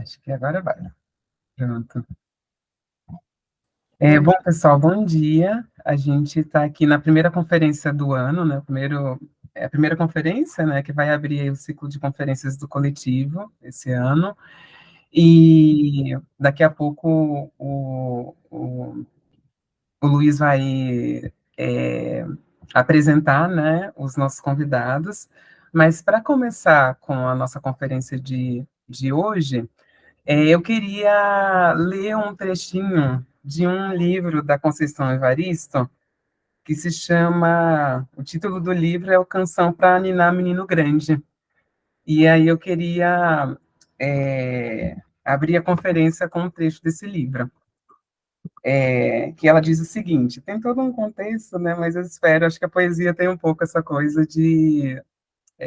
Acho que agora vai. Pronto. Bom, pessoal, bom dia. A gente está aqui na primeira conferência do ano, né? A primeira conferência, né, que vai abrir aí o ciclo de conferências do coletivo esse ano. E daqui a pouco o Luiz vai apresentar, né, os nossos convidados. Mas para começar com a nossa conferência de hoje, eu queria ler um trechinho de um livro da Conceição Evaristo, que se chama. O título do livro é O Canção para Ninar Menino Grande. E aí eu queria abrir a conferência com um trecho desse livro. Que ela diz o seguinte: tem todo um contexto, né? Mas eu espero, acho que a poesia tem um pouco essa coisa de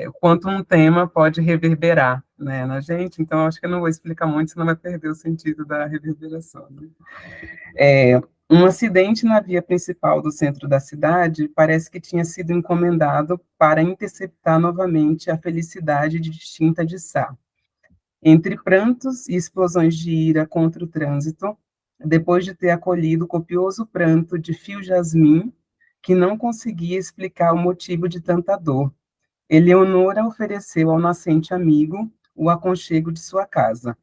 o quanto um tema pode reverberar, né, na gente. Então, acho que eu não vou explicar muito, senão vai perder o sentido da reverberação. Né? Um acidente na via principal do centro da cidade parece que tinha sido encomendado para interceptar novamente a felicidade distinta de Sá. Entre prantos e explosões de ira contra o trânsito, depois de ter acolhido o copioso pranto de Fio Jasmim, que não conseguia explicar o motivo de tanta dor, Eleonora ofereceu ao nascente amigo o aconchego de sua casa.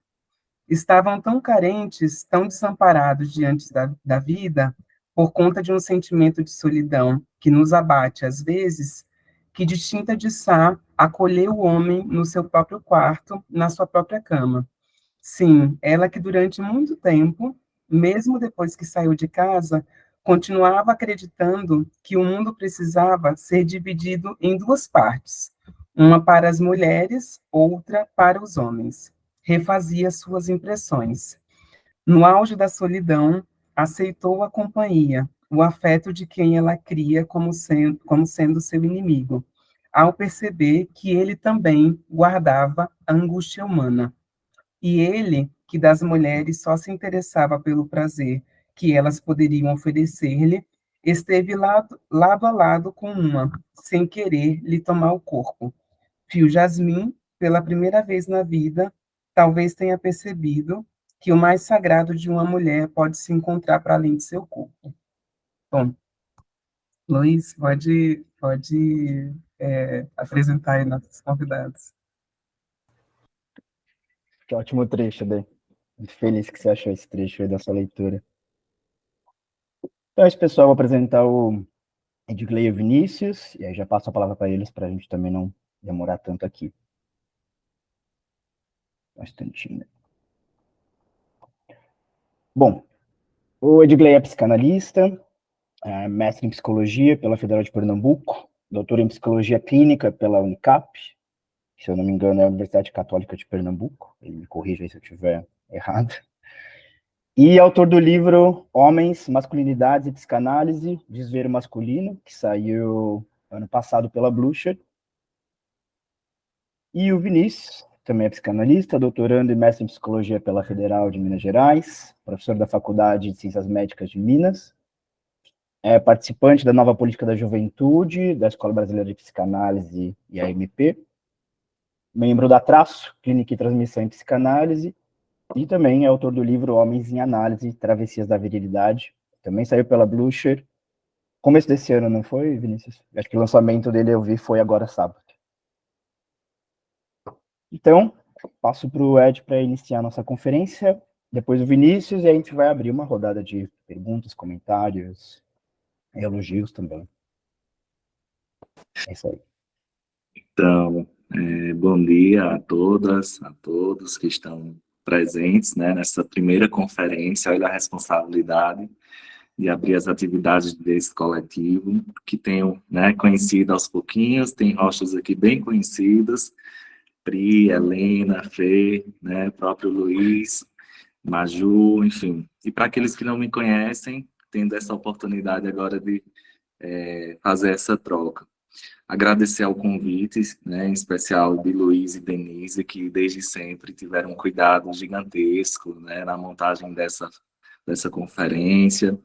Estavam tão carentes, tão desamparados diante da vida, por conta de um sentimento de solidão que nos abate às vezes, que distinta de Sá, acolheu o homem no seu próprio quarto, na sua própria cama. Sim, ela que durante muito tempo, mesmo depois que saiu de casa, continuava acreditando que o mundo precisava ser dividido em duas partes, uma para as mulheres, outra para os homens. Refazia suas impressões. No auge da solidão, aceitou a companhia, o afeto de quem ela cria como sendo seu inimigo, ao perceber que ele também guardava a angústia humana. E ele, que das mulheres só se interessava pelo prazer que elas poderiam oferecer-lhe, esteve lado a lado com uma, sem querer lhe tomar o corpo. Fio Jasmim, pela primeira vez na vida, talvez tenha percebido que o mais sagrado de uma mulher pode se encontrar para além de seu corpo. Bom, Luiz, pode apresentar aí nossos convidados. Que ótimo trecho, Dê. Muito feliz que você achou esse trecho aí da sua leitura. Então, esse pessoal, vou apresentar o Edgley e o Vinícius, e aí já passo a palavra para eles, para a gente também não demorar tanto aqui. Bastantinho. Bom, o Edgley é psicanalista, mestre em psicologia pela Federal de Pernambuco, doutor em psicologia clínica pela Unicap, se eu não me engano é a Universidade Católica de Pernambuco, ele me corrija aí se eu estiver errado. E autor do livro Homens, Masculinidades e Psicanálise, Desvero Masculino, que saiu ano passado pela Blucher. E o Vinícius, também é psicanalista, doutorando e mestre em psicologia pela Federal de Minas Gerais, professor da Faculdade de Ciências Médicas de Minas, é participante da Nova Política da Juventude, da Escola Brasileira de Psicanálise e AMP, membro da Traço, Clínica e Transmissão em Psicanálise, e também é autor do livro Homens em Análise, Travessias da Virilidade. Também saiu pela Blucher. Começo desse ano, não foi, Vinícius? Acho que o lançamento dele eu vi foi agora sábado. Então, passo para o Ed para iniciar a nossa conferência, depois o Vinícius, e a gente vai abrir uma rodada de perguntas, comentários, elogios também. É isso aí. Então, bom dia a todas, a todos que estão presentes, né, nessa primeira conferência. Olha a responsabilidade de abrir as atividades desse coletivo, que tenho, né, conhecido aos pouquinhos, tem rostos aqui bem conhecidos, Pri, Helena, Fê, né, próprio Luiz, Maju, enfim. E para aqueles que não me conhecem, tendo essa oportunidade agora de fazer essa troca. Agradecer ao convite, né, em especial de Luiz e Denise, que desde sempre tiveram um cuidado gigantesco, né, na montagem dessa conferência.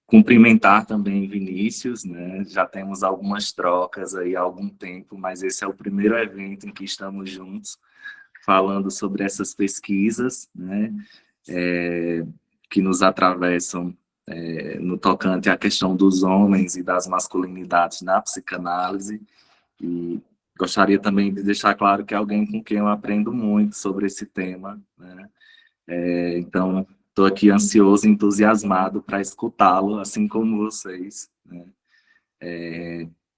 cumprimentar também Vinícius, né? Já temos algumas trocas aí há algum tempo, mas esse é o primeiro evento em que estamos juntos, falando sobre essas pesquisas, né? Que nos atravessam no tocante à questão dos homens e das masculinidades na psicanálise. E gostaria também de deixar claro que é alguém com quem eu aprendo muito sobre esse tema, né? Então, estou aqui ansioso e entusiasmado para escutá-lo, assim como vocês, né?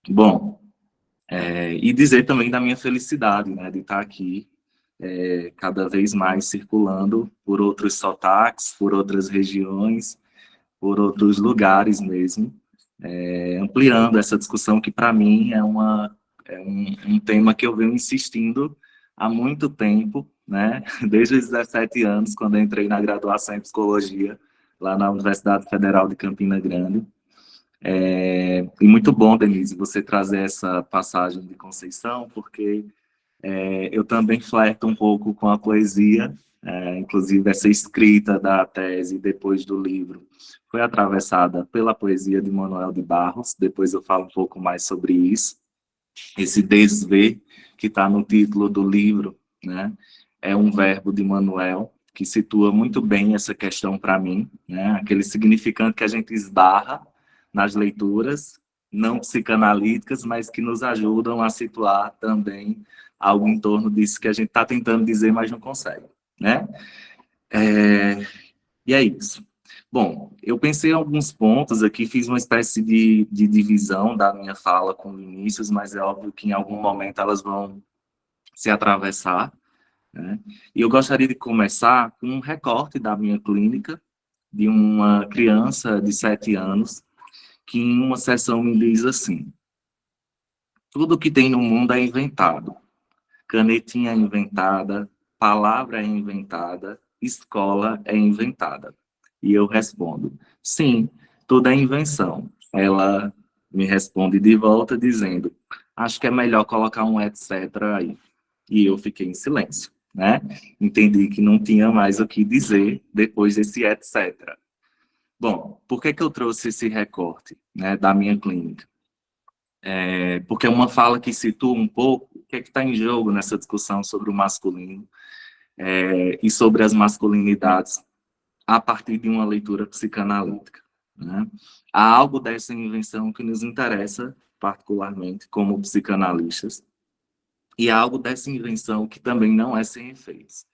Bom, e dizer também da minha felicidade, né, de estar aqui cada vez mais circulando por outros sotaques, por outras regiões, por outros lugares mesmo, ampliando essa discussão que, para mim, é um tema que eu venho insistindo há muito tempo, né? Desde os 17 anos, quando eu entrei na graduação em psicologia, lá na Universidade Federal de Campina Grande. E muito bom, Denise, você trazer essa passagem de Conceição, porque eu também flerto um pouco com a poesia, inclusive essa escrita da tese depois do livro foi atravessada pela poesia de Manuel de Barros. Depois eu falo um pouco mais sobre isso. Esse desver, que está no título do livro, né, é um verbo de Manuel que situa muito bem essa questão para mim, né, aquele significante que a gente esbarra nas leituras, não psicanalíticas, mas que nos ajudam a situar também algo em torno disso que a gente está tentando dizer, mas não consegue, né? E é isso. Bom, eu pensei em alguns pontos aqui, fiz uma espécie de divisão da minha fala com o Vinícius, mas é óbvio que em algum momento elas vão se atravessar, né? E eu gostaria de começar com um recorte da minha clínica, de uma criança de 7 anos, que em uma sessão me diz assim: tudo que tem no mundo é inventado. Canetinha é inventada, palavra é inventada, escola é inventada. E eu respondo: sim, tudo é invenção. Ela me responde de volta dizendo: acho que é melhor colocar um etc. aí. E eu fiquei em silêncio, né? Entendi que não tinha mais o que dizer depois desse etc. Bom, por que eu trouxe esse recorte, né, da minha clínica? Porque é uma fala que situa um pouco o que está em jogo nessa discussão sobre o masculino e sobre as masculinidades a partir de uma leitura psicanalítica, né? Há algo dessa invenção que nos interessa particularmente como psicanalistas, e há algo dessa invenção que também não é sem efeitos,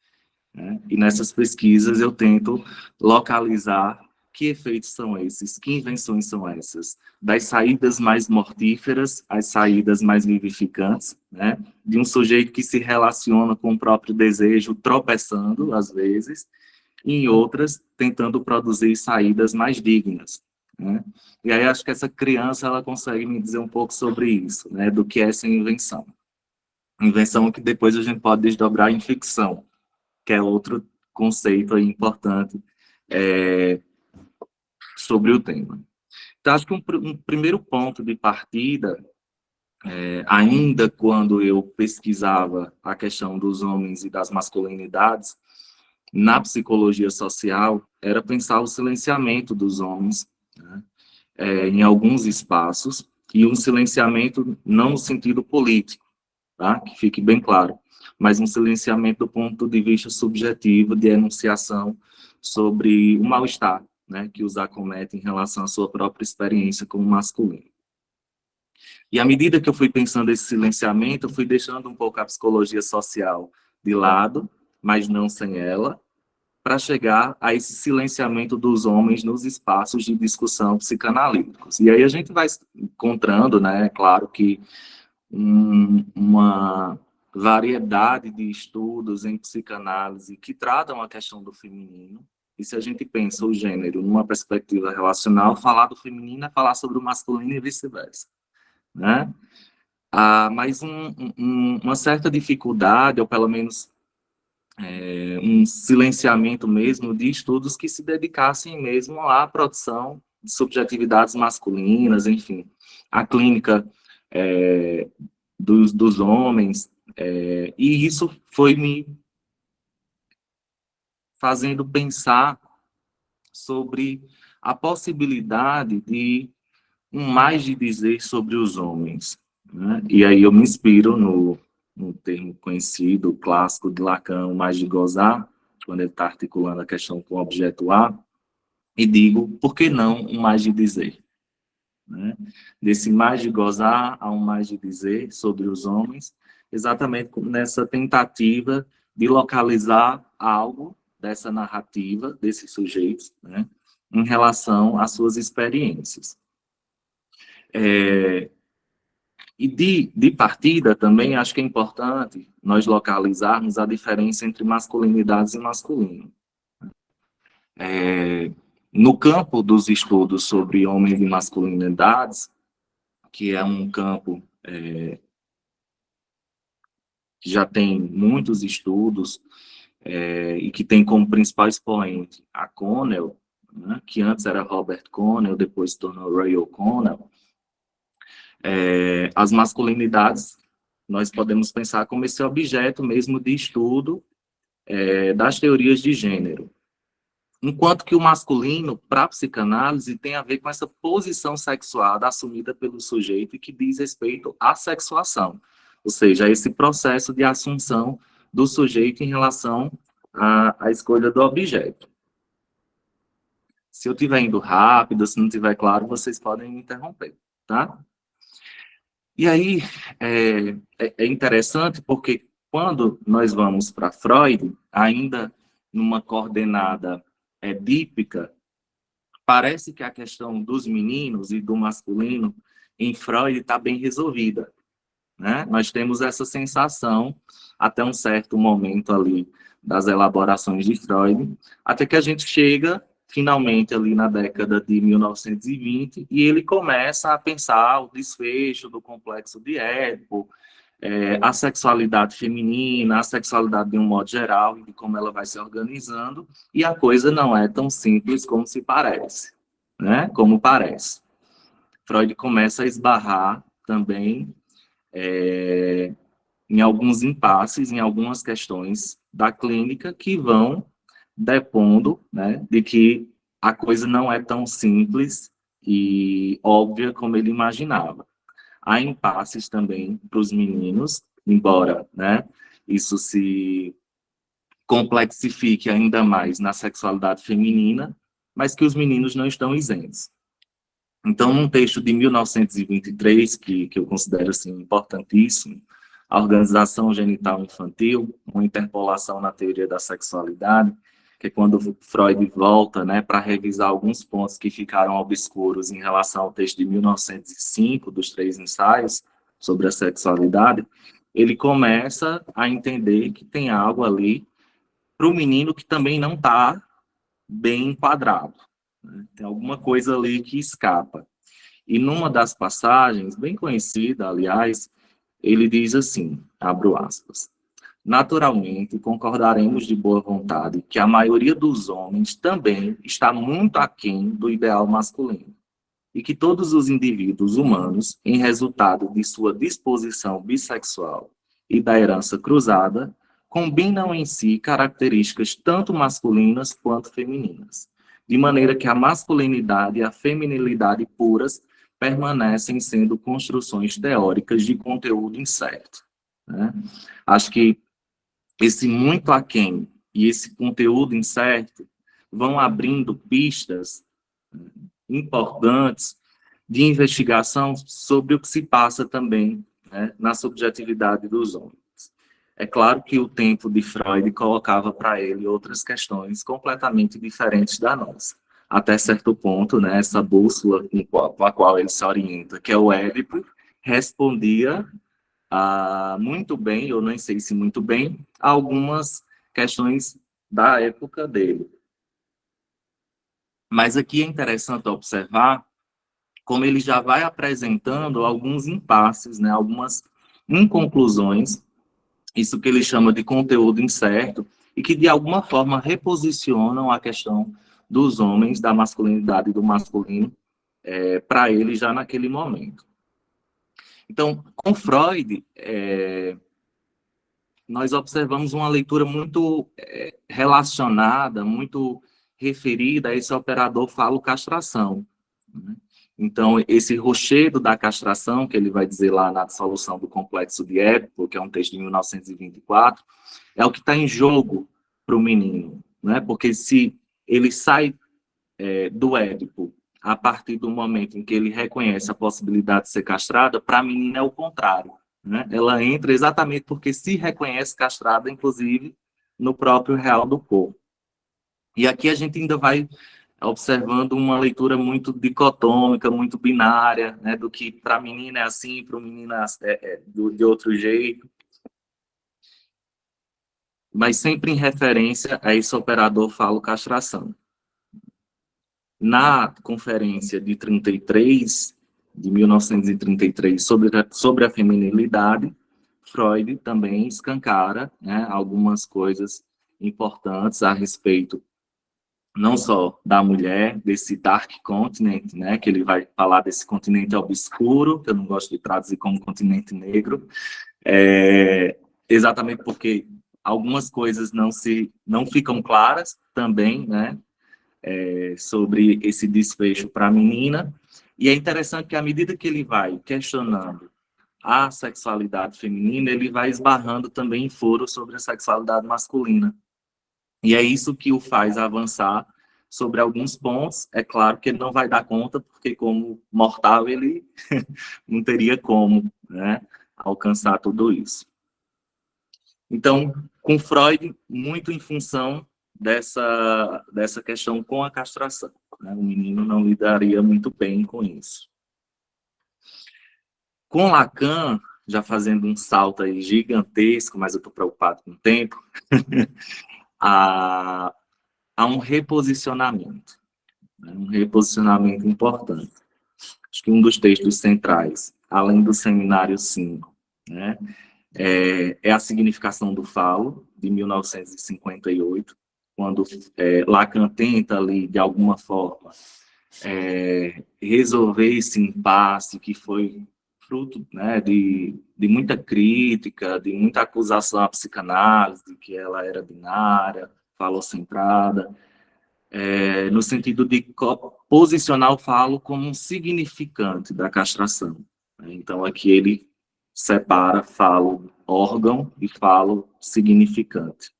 né? E nessas pesquisas eu tento localizar que efeitos são esses, que invenções são essas, das saídas mais mortíferas às saídas mais vivificantes, né? De um sujeito que se relaciona com o próprio desejo, tropeçando às vezes, e em outras tentando produzir saídas mais dignas, né? E aí acho que essa criança ela consegue me dizer um pouco sobre isso, né? Do que é essa invenção. Invenção que depois a gente pode desdobrar em ficção, que é outro conceito aí importante sobre o tema. Então, acho que um primeiro ponto de partida, ainda quando eu pesquisava a questão dos homens e das masculinidades, na psicologia social, era pensar o silenciamento dos homens, né, em alguns espaços, e um silenciamento não no sentido político, tá? Que fique bem claro, mas um silenciamento do ponto de vista subjetivo de enunciação sobre o mal-estar, né, que os acomete em relação à sua própria experiência como masculino. E à medida que eu fui pensando esse silenciamento, eu fui deixando um pouco a psicologia social de lado, mas não sem ela, para chegar a esse silenciamento dos homens nos espaços de discussão psicanalíticos. E aí a gente vai encontrando, né, claro que uma variedade de estudos em psicanálise que tratam a questão do feminino. E se a gente pensa o gênero numa perspectiva relacional, falar do feminino é falar sobre o masculino e vice-versa, né? Mas uma certa dificuldade, ou pelo menos um silenciamento mesmo de estudos que se dedicassem mesmo à produção de subjetividades masculinas, enfim. A clínica dos homens, e isso foi me fazendo pensar sobre a possibilidade de um mais de dizer sobre os homens, né? E aí eu me inspiro no termo conhecido, clássico de Lacan, o mais de gozar, quando ele está articulando a questão com o objeto A, e digo, por que não um mais de dizer? Né? Desse mais de gozar a um mais de dizer sobre os homens, exatamente nessa tentativa de localizar algo dessa narrativa, desses sujeitos, né, em relação às suas experiências. E de partida também acho que é importante nós localizarmos a diferença entre masculinidades e masculino. No campo dos estudos sobre homens e masculinidades, que é um campo que já tem muitos estudos e que tem como principal expoente a Connell, né, que antes era Robert Connell, depois se tornou Ray O'Connell. As masculinidades, nós podemos pensar como esse objeto mesmo de estudo das teorias de gênero. Enquanto que o masculino, para a psicanálise, tem a ver com essa posição sexuada assumida pelo sujeito e que diz respeito à sexuação, ou seja, esse processo de assunção do sujeito em relação à escolha do objeto. Se eu estiver indo rápido, se não estiver claro, vocês podem me interromper, tá? E aí, é interessante porque quando nós vamos para Freud, ainda numa coordenada edípica, parece que a questão dos meninos e do masculino em Freud está bem resolvida, né? Nós temos essa sensação até um certo momento ali das elaborações de Freud, até que a gente chega finalmente ali na década de 1920 e ele começa a pensar o desfecho do complexo de Édipo, a sexualidade feminina, a sexualidade de um modo geral, e como ela vai se organizando, e a coisa não é tão simples como se parece, né? Como parece. Freud começa a esbarrar também em alguns impasses, em algumas questões da clínica que vão depondo, né, de que a coisa não é tão simples e óbvia como ele imaginava. Há impasses também para os meninos, embora, né, isso se complexifique ainda mais na sexualidade feminina, mas que os meninos não estão isentos. Então, num texto de 1923, que eu considero assim, importantíssimo, a Organização Genital Infantil, uma interpolação na teoria da sexualidade, que é quando Freud volta, né, para revisar alguns pontos que ficaram obscuros em relação ao texto de 1905, dos 3 ensaios sobre a sexualidade, ele começa a entender que tem algo ali para o menino que também não está bem enquadrado, né? Tem alguma coisa ali que escapa. E numa das passagens, bem conhecida, aliás, ele diz assim, abro aspas, naturalmente, concordaremos de boa vontade que a maioria dos homens também está muito aquém do ideal masculino e que todos os indivíduos humanos, em resultado de sua disposição bissexual e da herança cruzada, combinam em si características tanto masculinas quanto femininas, de maneira que a masculinidade e a feminilidade puras permanecem sendo construções teóricas de conteúdo incerto, né? Acho que esse muito aquém e esse conteúdo incerto vão abrindo pistas importantes de investigação sobre o que se passa também, né, na subjetividade dos homens. É claro que o tempo de Freud colocava para ele outras questões completamente diferentes da nossa. Até certo ponto, né, essa bússola com a qual ele se orienta, que é o Édipo, respondia muito bem, ou nem sei se muito bem, a algumas questões da época dele. Mas aqui é interessante observar como ele já vai apresentando alguns impasses, né, algumas inconclusões, isso que ele chama de conteúdo incerto, e que de alguma forma reposicionam a questão dos homens, da masculinidade e do masculino, para ele já naquele momento. Então, com Freud, nós observamos uma leitura muito relacionada, muito referida a esse operador falo-castração, né? Então, esse rochedo da castração, que ele vai dizer lá na dissolução do complexo de Édipo, que é um texto de 1924, é o que está em jogo para o menino, né? Porque se ele sai do Édipo a partir do momento em que ele reconhece a possibilidade de ser castrada, para a menina é o contrário, né? Ela entra exatamente porque se reconhece castrada, inclusive, no próprio real do corpo. E aqui a gente ainda vai observando uma leitura muito dicotômica, muito binária, né, do que para a menina é assim, para o menino de outro jeito, mas sempre em referência a esse operador falo-castração. Na conferência de 33, de 1933, sobre a feminilidade, Freud também escancara, né, algumas coisas importantes a respeito não só da mulher, desse dark continent, né, que ele vai falar desse continente obscuro, que eu não gosto de traduzir como continente negro, exatamente porque algumas coisas não ficam claras também, né, sobre esse desfecho para a menina, e é interessante que à medida que ele vai questionando a sexualidade feminina, ele vai esbarrando também em furos sobre a sexualidade masculina. E é isso que o faz avançar sobre alguns pontos. É claro que ele não vai dar conta, porque como mortal ele não teria como, né, alcançar tudo isso. Então, com Freud, muito em função dessa questão com a castração, né? O menino não lidaria muito bem com isso. Com Lacan, já fazendo um salto aí gigantesco, mas eu estou preocupado com o tempo, há um reposicionamento, né? Um reposicionamento importante. Acho que um dos textos centrais, além do Seminário 5, né, é a Significação do Falo, de 1958, quando Lacan tenta ali, de alguma forma, resolver esse impasse que foi fruto, né, de muita crítica, de muita acusação à psicanálise, de que ela era binária, falocentrada, no sentido de posicionar o falo como um significante da castração. Então, aqui ele separa falo órgão e falo significante.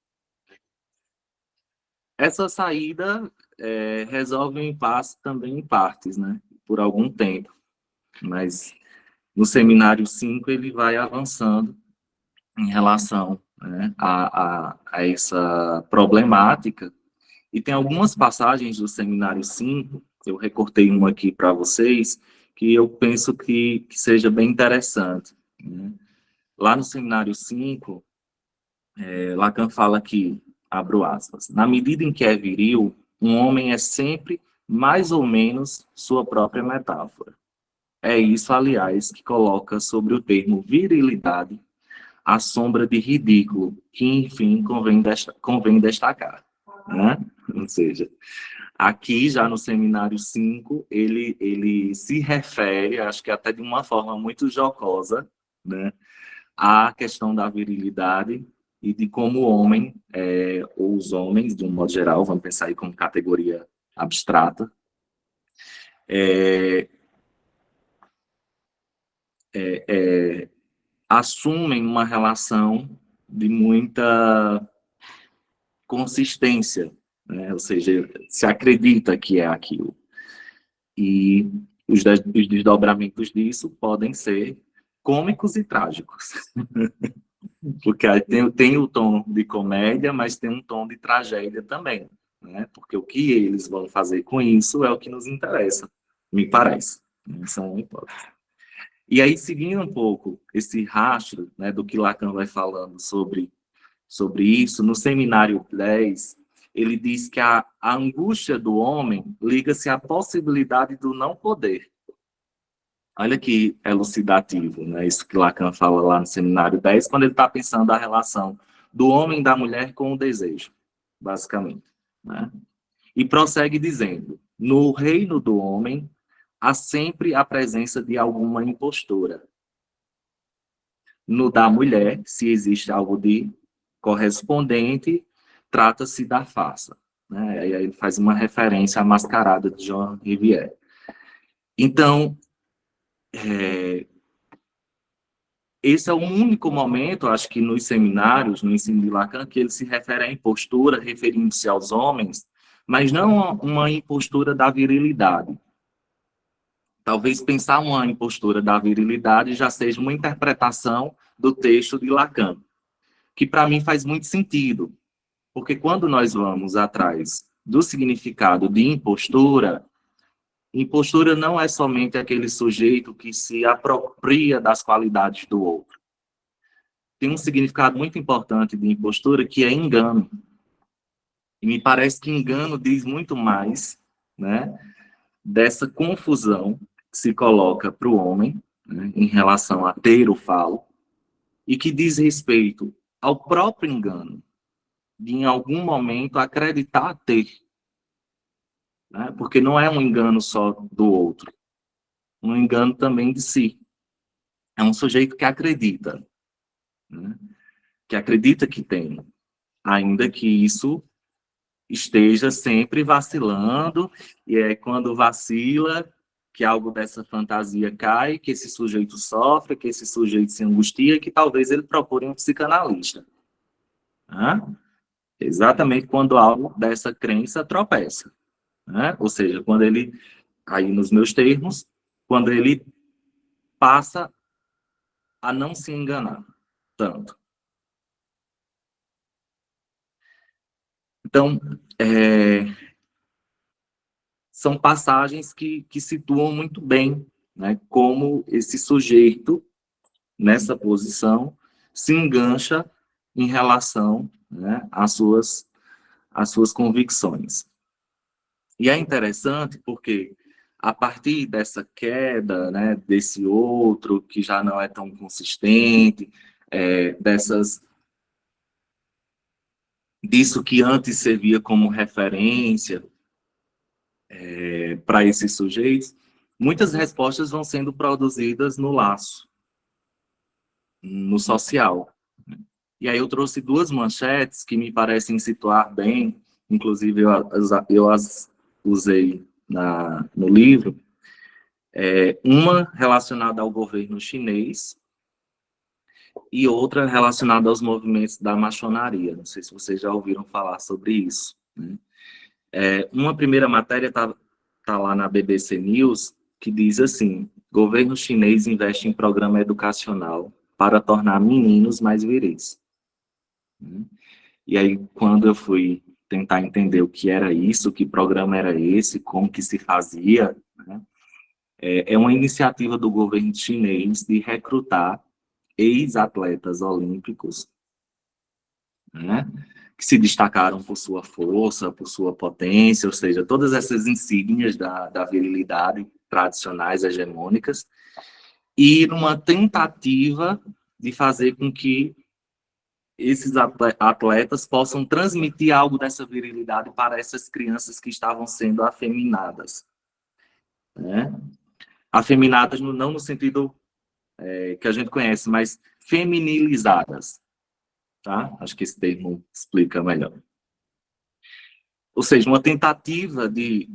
Essa saída resolve o impasse também em partes, né, por algum tempo, mas no Seminário 5 ele vai avançando em relação, né, a essa problemática. E tem algumas passagens do Seminário 5, eu recortei uma aqui para vocês, que eu penso que seja bem interessante, né? Lá no Seminário 5, Lacan fala que, abro aspas, na medida em que é viril, um homem é sempre mais ou menos sua própria metáfora. É isso, aliás, que coloca sobre o termo virilidade a sombra de ridículo, que, enfim, convém destacar, né? Ou seja, aqui, já no Seminário 5, ele se refere, acho que até de uma forma muito jocosa, né, à questão da virilidade e de como o homem, ou os homens, de um modo geral, vamos pensar aí como categoria abstrata, assumem uma relação de muita consistência, né? Ou seja, se acredita que é aquilo. E os desdobramentos disso podem ser cômicos e trágicos. Porque tem o tom de comédia, mas tem um tom de tragédia também, né? Porque o que eles vão fazer com isso é o que nos interessa, me parece. Isso é uma hipótese. E aí, seguindo um pouco esse rastro, né, do que Lacan vai falando sobre isso, no Seminário 10, ele diz que a angústia do homem liga-se à possibilidade do não poder. Olha que elucidativo, né? Isso que Lacan fala lá no Seminário 10, quando ele está pensando a relação do homem e da mulher com o desejo, basicamente, né? E prossegue dizendo, no reino do homem, há sempre a presença de alguma impostura. No da mulher, se existe algo de correspondente, trata-se da farsa. né? E aí ele faz uma referência à Mascarada de Jean Rivière. Então, esse é o único momento, acho que nos seminários, no ensino de Lacan, que ele se refere à impostura, referindo-se aos homens, mas não uma impostura da virilidade. Talvez pensar uma impostura da virilidade já seja uma interpretação do texto de Lacan, que para mim faz muito sentido, porque quando nós vamos atrás do significado de impostura, impostura não é somente aquele sujeito que se apropria das qualidades do outro. Tem um significado muito importante de impostura, que é engano. E me parece que engano diz muito mais, né, dessa confusão que se coloca para o homem, né, em relação a ter o falo, e que diz respeito ao próprio engano, de em algum momento acreditar ter. Né, porque não é um engano só do outro, um engano também de si. É um sujeito que acredita, né, que acredita que tem, ainda que isso esteja sempre vacilando, e é quando vacila que algo dessa fantasia cai, que esse sujeito sofre, que esse sujeito se angustia, que talvez ele procure um psicanalista. Né? Exatamente quando algo dessa crença tropeça. Né? Ou seja, quando ele, aí nos meus termos, quando ele passa a não se enganar tanto. Então, são passagens que situam muito bem, né, como esse sujeito, nessa posição, se engancha em relação, né, às suas convicções. E é interessante porque, a partir dessa queda, né, desse outro que já não é tão consistente, disso que antes servia como referência, para esses sujeitos, muitas respostas vão sendo produzidas no laço, no social. E aí eu trouxe duas manchetes que me parecem situar bem, inclusive eu as usei no livro, uma relacionada ao governo chinês e outra relacionada aos movimentos da maçonaria. Não sei se vocês já ouviram falar sobre isso. Né? Uma primeira matéria está lá na BBC News, que diz assim: governo chinês investe em programa educacional para tornar meninos mais viris. E aí, quando eu fui tentar entender o que era isso, que programa era esse, como que se fazia, né? É uma iniciativa do governo chinês de recrutar ex-atletas olímpicos, né, que se destacaram por sua força, por sua potência, ou seja, todas essas insígnias da virilidade tradicionais, hegemônicas, e numa tentativa de fazer com que esses atletas possam transmitir algo dessa virilidade para essas crianças que estavam sendo afeminadas. Né? Afeminadas não no sentido que a gente conhece, mas feminilizadas. Tá? Acho que esse termo explica melhor. Ou seja, uma tentativa de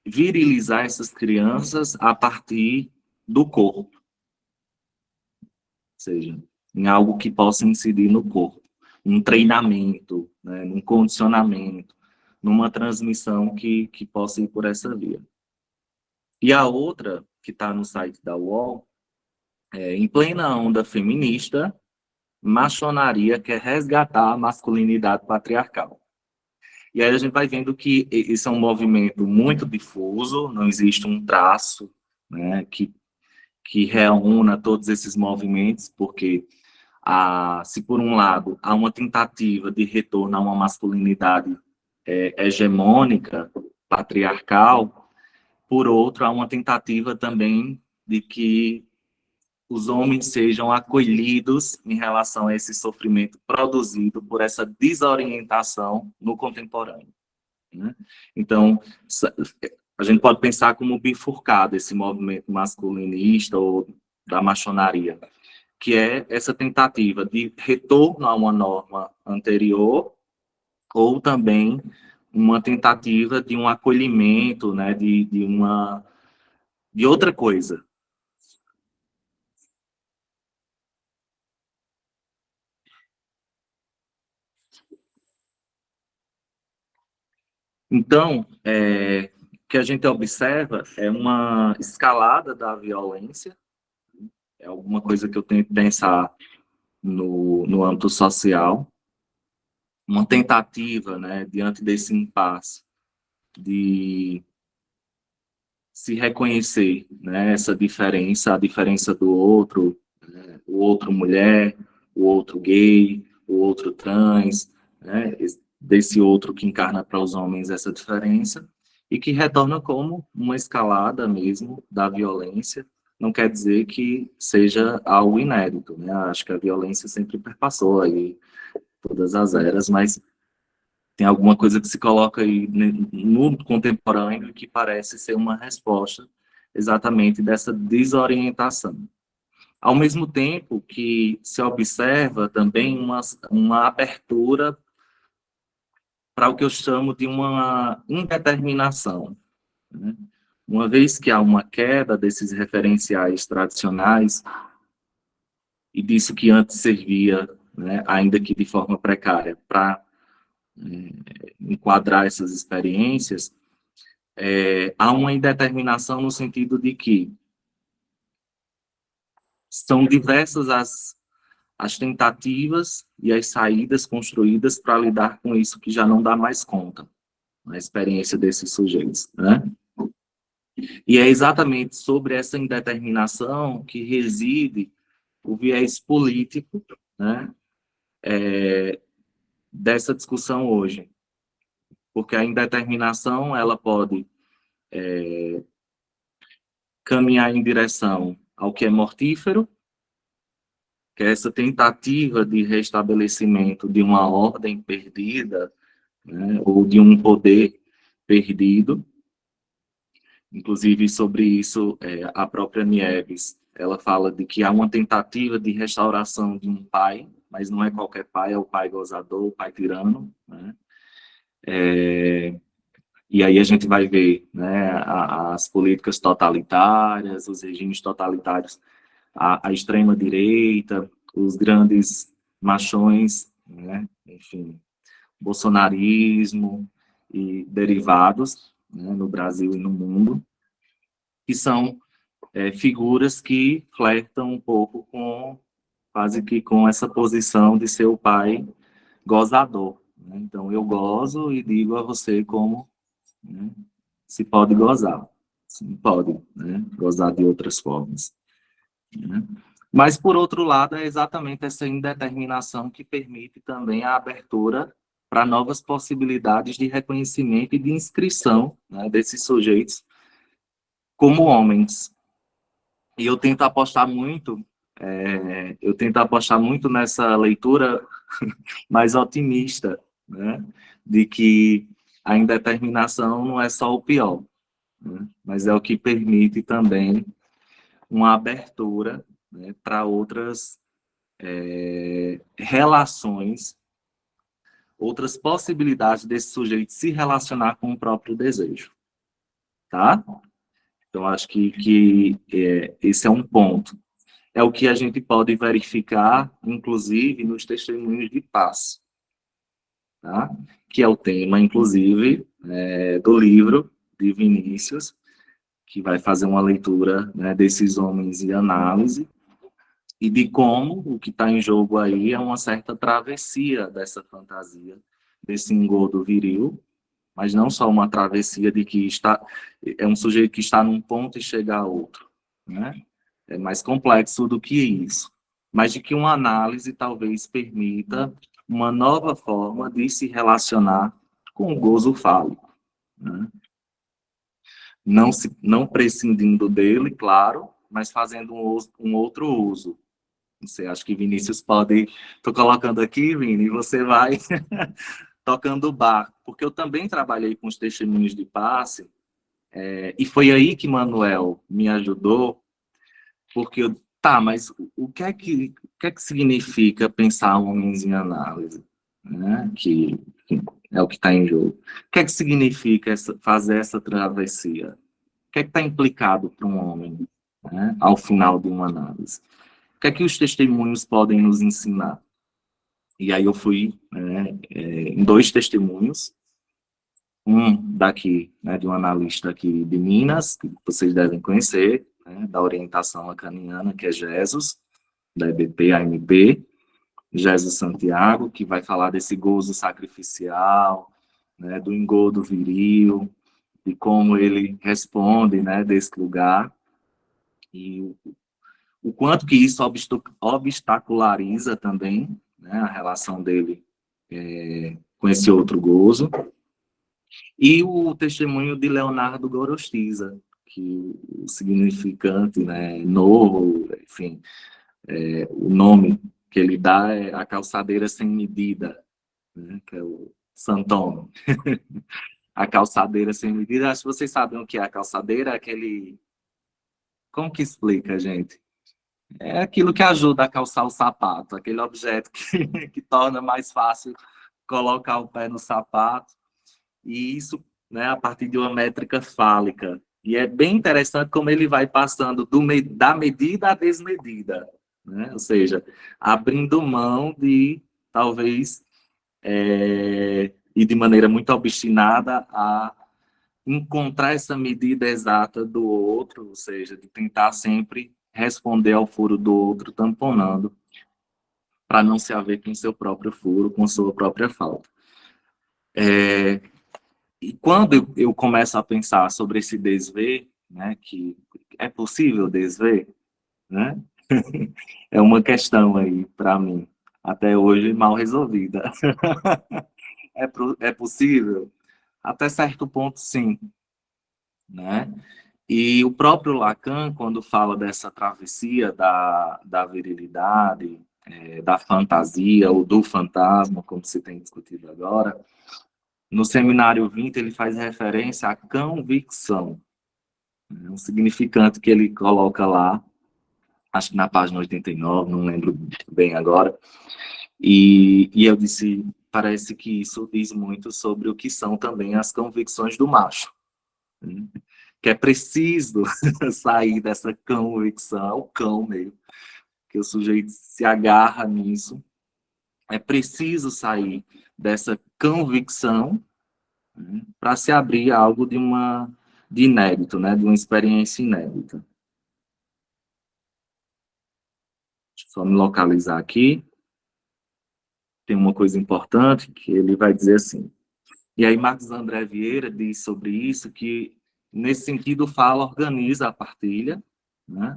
virilizar essas crianças a partir do corpo. Ou seja, em algo que possa incidir no corpo. Um treinamento, né, um condicionamento, numa transmissão que possa ir por essa via. E a outra, que está no site da UOL, em plena onda feminista, maçonaria quer resgatar a masculinidade patriarcal. E aí a gente vai vendo que esse é um movimento muito difuso, não existe um traço, né, que reúna todos esses movimentos, porque se por um lado há uma tentativa de retorno a uma masculinidade hegemônica, patriarcal, por outro há uma tentativa também de que os homens sejam acolhidos em relação a esse sofrimento produzido por essa desorientação no contemporâneo. Né? Então, a gente pode pensar como bifurcado esse movimento masculinista ou da maçonaria, que é essa tentativa de retorno a uma norma anterior ou também uma tentativa de um acolhimento, né, de outra coisa. Então, o que a gente observa é uma escalada da violência, é alguma coisa que eu tenho que pensar no âmbito social, uma tentativa, né, diante desse impasse, de se reconhecer, né, essa diferença, a diferença do outro, né, o outro mulher, o outro gay, o outro trans, né, desse outro que encarna para os homens essa diferença, e que retorna como uma escalada mesmo da violência. Não quer dizer que seja algo inédito, né? Acho que a violência sempre perpassou aí todas as eras, mas tem alguma coisa que se coloca aí no contemporâneo que parece ser uma resposta exatamente dessa desorientação. Ao mesmo tempo que se observa também uma abertura para o que eu chamo de uma indeterminação, né? Uma vez que há uma queda desses referenciais tradicionais e disso que antes servia, né, ainda que de forma precária, para enquadrar essas experiências, há uma indeterminação no sentido de que são diversas as tentativas e as saídas construídas para lidar com isso que já não dá mais conta, na experiência desses sujeitos, né? E é exatamente sobre essa indeterminação que reside o viés político, né, dessa discussão hoje. Porque a indeterminação, ela pode caminhar em direção ao que é mortífero, que é essa tentativa de restabelecimento de uma ordem perdida, né, ou de um poder perdido. Inclusive, sobre isso, a própria Nieves, ela fala de que há uma tentativa de restauração de um pai, mas não é qualquer pai, é o pai gozador, o pai tirano, né? E aí a gente vai ver, né, as políticas totalitárias, os regimes totalitários, a extrema-direita, os grandes machões, né, enfim, bolsonarismo e derivados, né, no Brasil e no mundo, que são figuras que flertam um pouco com, quase que com essa posição de ser o pai gozador, né? Então, eu gozo e digo a você como, né, se pode gozar. Sim, pode, né, gozar de outras formas, né? Mas, por outro lado, é exatamente essa indeterminação que permite também a abertura para novas possibilidades de reconhecimento e de inscrição, né, desses sujeitos como homens. E eu tento apostar muito nessa leitura mais otimista, né, de que a indeterminação não é só o pior, né, mas é o que permite também uma abertura, né, para outras relações, outras possibilidades desse sujeito se relacionar com o próprio desejo, tá? Então, acho que esse é um ponto. É o que a gente pode verificar, inclusive, nos testemunhos de paz, tá? Que é o tema, inclusive, do livro de Vinícius, que vai fazer uma leitura, né, desses homens e análise, e de como o que está em jogo aí é uma certa travessia dessa fantasia, desse engodo viril, mas não só uma travessia de que é um sujeito que está num ponto e chega a outro, né? É mais complexo do que isso, mas de que uma análise talvez permita uma nova forma de se relacionar com o gozo fálico, né? Não prescindindo dele, claro, mas fazendo um outro uso. Não sei, acho que Vinícius pode... Estou colocando aqui, Vini, e você vai tocando o barco, porque eu também trabalhei com os testemunhos de passe, e foi aí que Manuel me ajudou, porque mas o que é que significa pensar homens em análise? Né? Que é o que está em jogo. O que é que significa fazer essa travessia? O que é que está implicado para um homem, né, ao final de uma análise? O que é que os testemunhos podem nos ensinar? E aí eu fui, né, em 2 testemunhos, um daqui, né, de um analista aqui de Minas, que vocês devem conhecer, né, da orientação lacaniana, que é Jesus, da EBP, AMP, Jesus Santiago, que vai falar desse gozo sacrificial, né, do engodo viril, de como ele responde, né, desse lugar, e o quanto que isso obstaculariza também, né, a relação dele com esse outro gozo. E o testemunho de Leonardo Gorostiza, que o significante, né, novo, enfim, o nome que ele dá é a calçadeira sem medida, né, que é o Santônio. A calçadeira sem medida, acho que vocês sabem o que é a calçadeira, aquele... Como que explica, gente? É aquilo que ajuda a calçar o sapato, aquele objeto que torna mais fácil colocar o pé no sapato, e isso, né, a partir de uma métrica fálica. E é bem interessante como ele vai passando da medida à desmedida, né? Ou seja, abrindo mão de, talvez, e de maneira muito obstinada, a encontrar essa medida exata do outro, ou seja, de tentar sempre responder ao furo do outro, tamponando, para não se haver com seu próprio furo, com sua própria falta. E quando eu começo a pensar sobre esse desver, né, que é possível desver, né? É uma questão aí para mim, até hoje mal resolvida. É possível? Até certo ponto, sim, né? E o próprio Lacan, quando fala dessa travessia da virilidade, da fantasia ou do fantasma, como se tem discutido agora, no Seminário 20 ele faz referência à convicção, um significante que ele coloca lá, acho que na página 89, não lembro bem agora, e eu disse, parece que isso diz muito sobre o que são também as convicções do macho, né? Que é preciso sair dessa convicção, o cão mesmo, que o sujeito se agarra nisso, é preciso sair dessa convicção, né, para se abrir a algo de inédito, né, de uma experiência inédita. Deixa eu só me localizar aqui. Tem uma coisa importante que ele vai dizer assim. E aí Marcos André Vieira diz sobre isso que, nesse sentido, fala, organiza a partilha, né?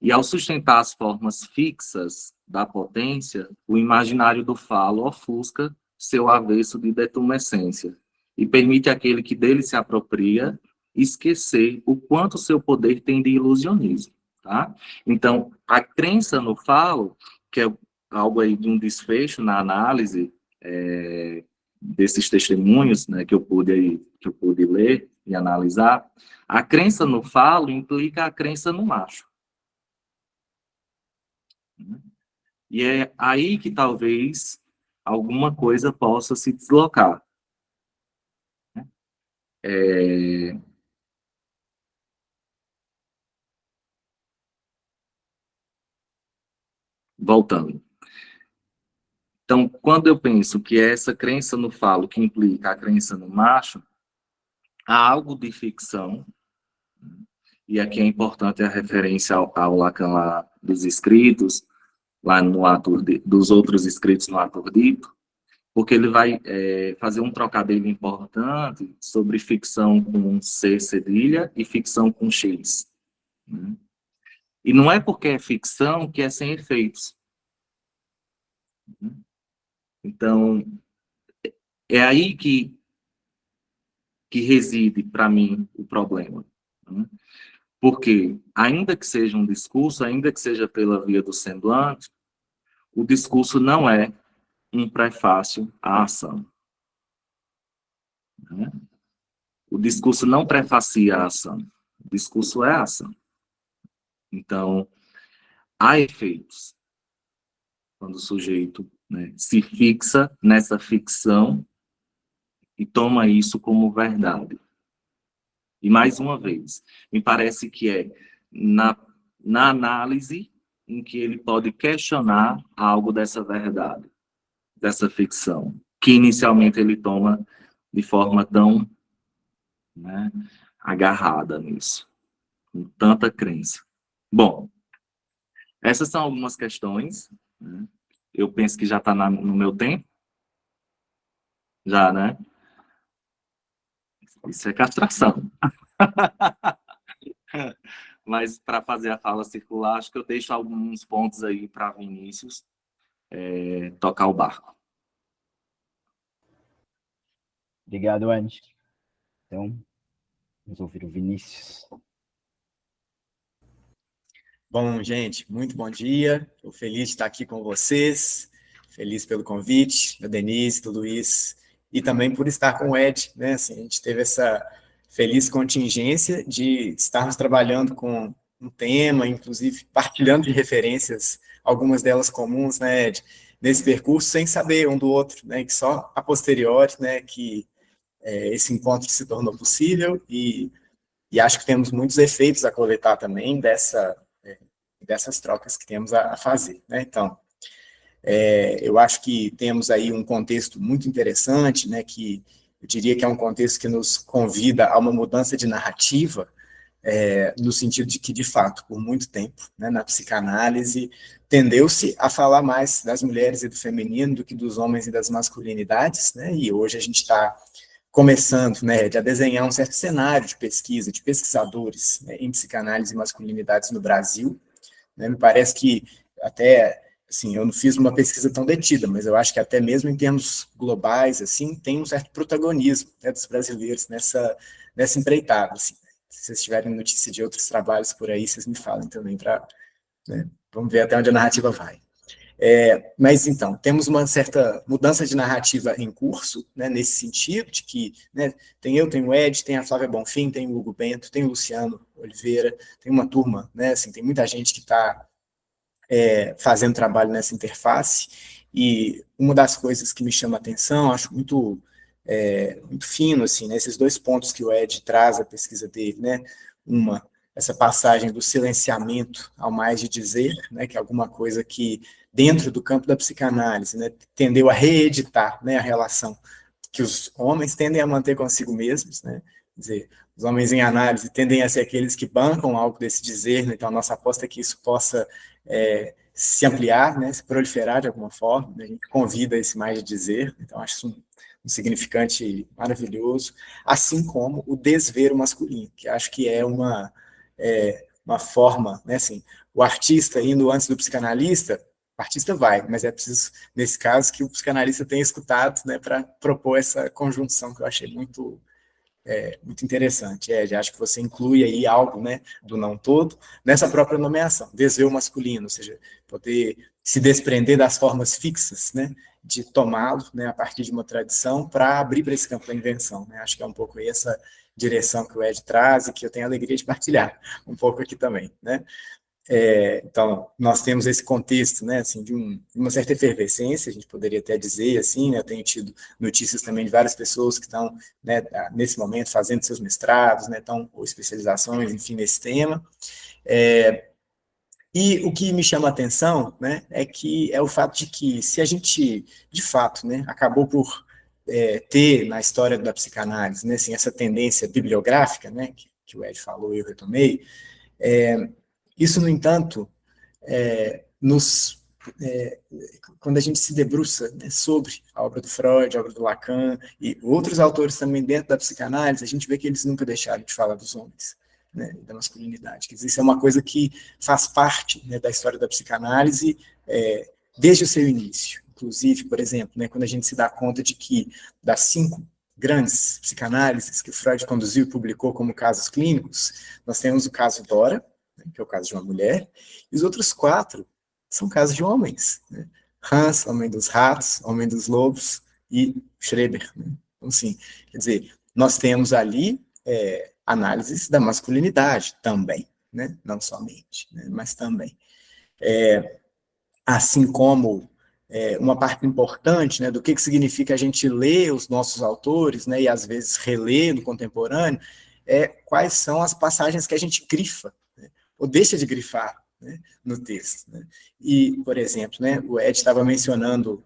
E ao sustentar as formas fixas da potência, o imaginário do falo ofusca seu avesso de detumescência e permite àquele que dele se apropria esquecer o quanto seu poder tem de ilusionismo, tá? Então, a crença no falo, que é algo aí de um desfecho na análise, desses testemunhos, né, que eu pude ler e analisar, a crença no falo implica a crença no macho. E é aí que talvez alguma coisa possa se deslocar. Voltando. Então, quando eu penso que é essa crença no falo que implica a crença no macho, há algo de ficção, e aqui é importante a referência ao Lacan lá dos escritos, lá no ato dos outros escritos no ato dito, porque ele vai fazer um trocadilho importante sobre ficção com C cedilha e ficção com X, né? E não é porque é ficção que é sem efeitos. Então, é aí que reside, para mim, o problema, né? Porque, ainda que seja um discurso, ainda que seja pela via do semblante, o discurso não é um prefácio à ação, né? O discurso não prefacia a ação. O discurso é a ação. Então, há efeitos quando o sujeito, né, se fixa nessa ficção e toma isso como verdade. E mais uma vez, me parece que é na análise em que ele pode questionar algo dessa verdade, dessa ficção, que inicialmente ele toma de forma tão, né, agarrada nisso, com tanta crença. Bom, essas são algumas questões, né? Eu penso que já está no meu tempo, já, né? Isso é castração. Mas para fazer a fala circular, acho que eu deixo alguns pontos aí para Vinícius tocar o barco. Obrigado, Andy. Então, vamos ouvir o Vinícius. Bom, gente, muito bom dia. Estou feliz de estar aqui com vocês. Feliz pelo convite, da Denise, do Luiz, e também por estar com o Ed, né? Assim, a gente teve essa feliz contingência de estarmos trabalhando com um tema, inclusive partilhando de referências, algumas delas comuns, né, Ed? Nesse percurso, sem saber um do outro, né? Que só a posteriori, né, que esse encontro se tornou possível, e acho que temos muitos efeitos a coletar também dessas trocas que temos a fazer, né? Então, eu acho que temos aí um contexto muito interessante, né, que eu diria que é um contexto que nos convida a uma mudança de narrativa, no sentido de que, de fato, por muito tempo, né, na psicanálise, tendeu-se a falar mais das mulheres e do feminino do que dos homens e das masculinidades, né, e hoje a gente está começando, né, a desenhar um certo cenário de pesquisa, de pesquisadores, né, em psicanálise e masculinidades no Brasil, né. Me parece que até, assim, eu não fiz uma pesquisa tão detida, mas eu acho que até mesmo em termos globais, assim, tem um certo protagonismo, né, dos brasileiros nessa empreitada, assim. Se vocês tiverem notícia de outros trabalhos por aí, vocês me falem também, né, vamos ver até onde a narrativa vai. Mas, então, temos uma certa mudança de narrativa em curso, né, nesse sentido, de que, né, tem o Ed, tem a Flávia Bonfim, tem o Hugo Bento, tem o Luciano Oliveira, tem uma turma, né, assim, tem muita gente que está fazendo trabalho nessa interface, e uma das coisas que me chama a atenção, acho muito fino, assim, né, esses dois pontos que o Ed traz, a pesquisa dele, né, essa passagem do silenciamento ao mais de dizer, né, que é alguma coisa que, dentro do campo da psicanálise, né, tendeu a reeditar, né, a relação que os homens tendem a manter consigo mesmos, né, quer dizer, os homens em análise tendem a ser aqueles que bancam algo desse dizer, né, então a nossa aposta é que isso possa se ampliar, né, se proliferar de alguma forma, né, a gente convida esse mais de dizer, então acho isso um significante maravilhoso, assim como o desvero masculino, que acho que é uma forma, né, assim, o artista indo antes do psicanalista, o artista vai, mas é preciso, nesse caso, que o psicanalista tenha escutado, né, para propor essa conjunção que eu achei muito interessante. Já acho que você inclui aí algo, né, do não todo, nessa própria nomeação, desvio masculino, ou seja, poder se desprender das formas fixas, né, de tomá-lo, né, a partir de uma tradição, para abrir para esse campo da invenção, né, acho que é um pouco aí essa direção que o Ed traz e que eu tenho a alegria de partilhar um pouco aqui também, né. Então, nós temos esse contexto, né, assim, de uma certa efervescência, a gente poderia até dizer, assim, né, eu tenho tido notícias também de várias pessoas que estão, né, nesse momento, fazendo seus mestrados, né, ou especializações, enfim, nesse tema, e o que me chama a atenção, né, é o fato de que, se a gente, de fato, né, acabou por ter na história da psicanálise, né, assim, essa tendência bibliográfica, né, que o Ed falou e eu retomei, isso, no entanto, quando a gente se debruça, né, sobre a obra do Freud, a obra do Lacan e outros autores também dentro da psicanálise, a gente vê que eles nunca deixaram de falar dos homens, né, da masculinidade. Quer dizer, isso é uma coisa que faz parte, né, da história da psicanálise desde o seu início. Inclusive, por exemplo, né, quando a gente se dá conta de que das 5 grandes psicanálises que o Freud conduziu e publicou como casos clínicos, nós temos o caso Dora, que é o caso de uma mulher, e os outros 4 são casos de homens, né? Hans, homem dos ratos, homem dos lobos, e Schreber, né? Então, assim, quer dizer, nós temos ali análises da masculinidade também, né? Não somente, né? Mas também. Assim como uma parte importante, né, do que significa a gente ler os nossos autores, né, e às vezes reler no contemporâneo, quais são as passagens que a gente grifa, né, ou deixa de grifar, né, no texto. Né. E, por exemplo, né, o Ed estava mencionando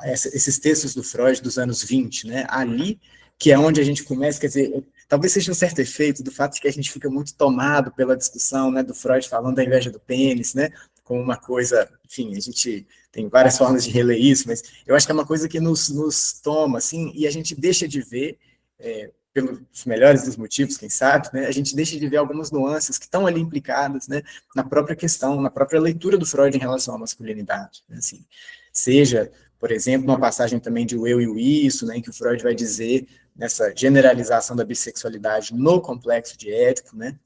esses textos do Freud dos anos 20, né, ali, que é onde a gente começa, quer dizer, talvez seja um certo efeito do fato de que a gente fica muito tomado pela discussão, né, do Freud falando da inveja do pênis, né, como uma coisa, enfim, a gente tem várias formas de reler isso, mas eu acho que é uma coisa que nos toma, assim, e a gente deixa de ver, pelos melhores dos motivos, quem sabe, né, a gente deixa de ver algumas nuances que estão ali implicadas, né, na própria questão, na própria leitura do Freud em relação à masculinidade, né, assim, seja, por exemplo, uma passagem também de O Eu e o Isso, né, em que o Freud vai dizer, nessa generalização da bissexualidade no complexo de Édipo, né,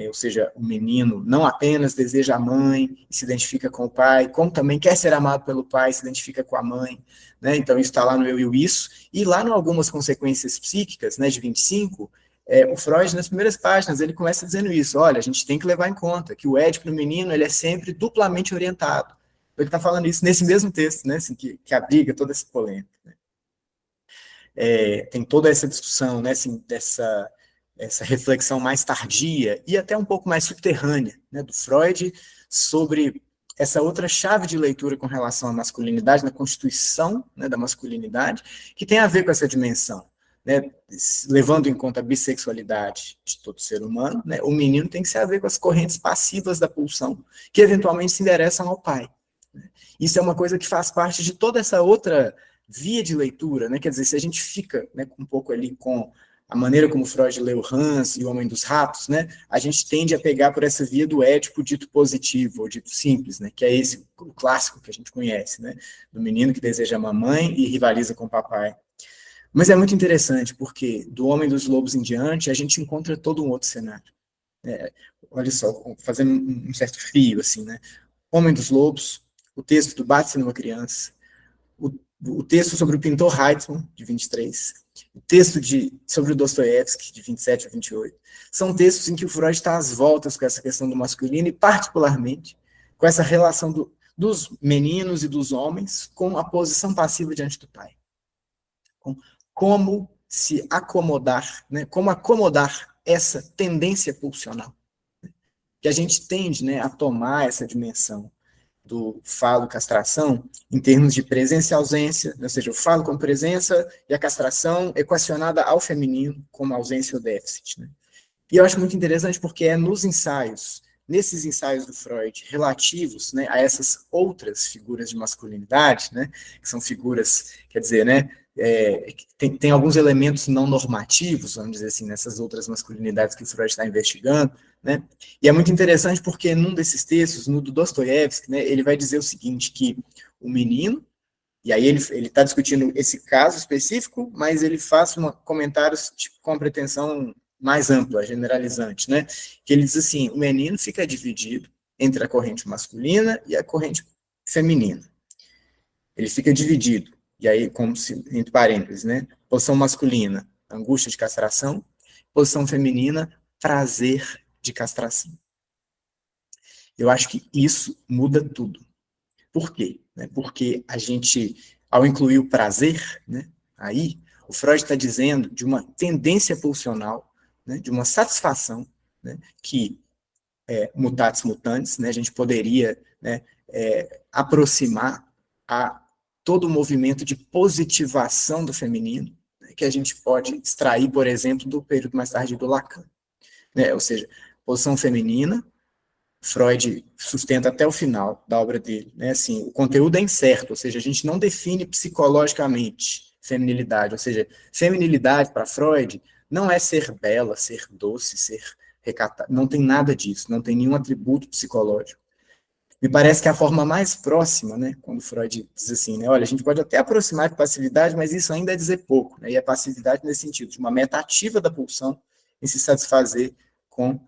ou seja, o menino não apenas deseja a mãe e se identifica com o pai, como também quer ser amado pelo pai e se identifica com a mãe, né? Então isso está lá no Eu e o Isso, e lá no Algumas Consequências Psíquicas, né, de 25, o Freud, nas primeiras páginas, ele começa dizendo isso, olha, a gente tem que levar em conta que o édipo no menino, ele é sempre duplamente orientado. Ele está falando isso nesse mesmo texto, né, assim, que abriga toda essa polêmica. Né? Tem toda essa discussão, né, assim, essa reflexão mais tardia e até um pouco mais subterrânea, né, do Freud sobre essa outra chave de leitura com relação à masculinidade, na constituição, né, da masculinidade, que tem a ver com essa dimensão. Né, levando em conta a bissexualidade de todo ser humano, né, o menino tem que se haver com as correntes passivas da pulsão, que eventualmente se endereçam ao pai. Né. Isso é uma coisa que faz parte de toda essa outra via de leitura, né, quer dizer, se a gente fica, né, um pouco ali com a maneira como Freud leu Hans e o Homem dos Ratos, né, a gente tende a pegar por essa via do édipo dito positivo, ou dito simples, né, que é esse, o clássico que a gente conhece, né, do menino que deseja mamãe e rivaliza com o papai. Mas é muito interessante, porque do Homem dos Lobos em diante, a gente encontra todo um outro cenário. Olha só, fazendo um certo fio, assim, né, Homem dos Lobos, o texto do Bate-se numa Criança, o texto sobre o pintor Heitzman, de 23, o texto sobre o Dostoiévski, de 27 a 28, são textos em que o Freud está às voltas com essa questão do masculino e, particularmente, com essa relação dos meninos e dos homens com a posição passiva diante do pai. Com como se acomodar, né, como acomodar essa tendência pulsional, né, que a gente tende, né, a tomar essa dimensão do falo castração em termos de presença e ausência, ou seja, o falo como presença e a castração equacionada ao feminino como ausência ou déficit. Né? E eu acho muito interessante porque é nesses ensaios do Freud relativos, né, a essas outras figuras de masculinidade, né, que são figuras, quer dizer, né, tem alguns elementos não normativos, vamos dizer assim, nessas outras masculinidades que o Freud está investigando, né? E é muito interessante porque num desses textos, no do Dostoiévski, né, ele vai dizer o seguinte, que o menino, e aí ele está discutindo esse caso específico, mas ele faz comentários tipo, com a pretensão mais ampla, generalizante, né? Que ele diz assim, o menino fica dividido entre a corrente masculina e a corrente feminina. Ele fica dividido, e aí, como se, entre parênteses, né? Posição masculina, angústia de castração, posição feminina, prazer de castração. Eu acho que isso muda tudo. Por quê? Porque a gente, ao incluir o prazer, né, aí, o Freud está dizendo de uma tendência pulsional, né, de uma satisfação, né, que, mutatis mutandis, né, a gente poderia, né, aproximar a todo o movimento de positivação do feminino, né, que a gente pode extrair, por exemplo, do período mais tarde do Lacan. Né, ou seja, posição feminina, Freud sustenta até o final da obra dele, né, assim, o conteúdo é incerto, ou seja, a gente não define psicologicamente feminilidade, ou seja, feminilidade para Freud não é ser bela, ser doce, ser recatada, não tem nada disso, não tem nenhum atributo psicológico. Me parece que a forma mais próxima, né, quando Freud diz assim, né, olha, a gente pode até aproximar de passividade, mas isso ainda é dizer pouco, né, e a passividade nesse sentido, de uma meta ativa da pulsão em se satisfazer com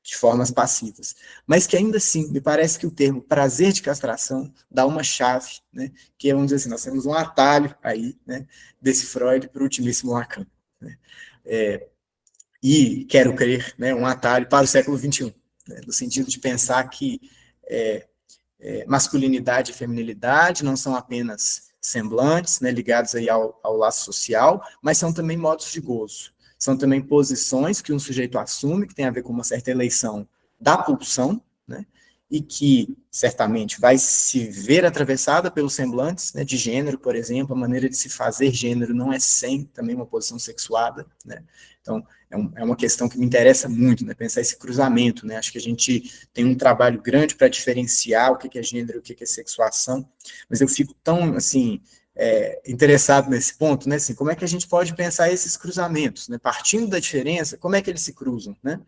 de formas passivas. Mas que ainda assim, me parece que o termo prazer de castração dá uma chave, né, que é, vamos dizer assim, nós temos um atalho aí, né, desse Freud para o ultimíssimo Lacan. Né, e, quero crer, né, um atalho para o século XXI, né, no sentido de pensar que masculinidade e feminilidade, não são apenas semblantes, né, ligados aí ao laço social, mas são também modos de gozo. São também posições que um sujeito assume, que tem a ver com uma certa eleição da pulsão, né, e que, certamente, vai se ver atravessada pelos semblantes, né, de gênero, por exemplo, a maneira de se fazer gênero não é sem também uma posição sexuada, né, então é uma questão que me interessa muito, né, pensar esse cruzamento, né, acho que a gente tem um trabalho grande para diferenciar o que é gênero e o que é sexuação, mas eu fico tão, assim, interessado nesse ponto, né, assim, como é que a gente pode pensar esses cruzamentos, né, partindo da diferença, como é que eles se cruzam, né,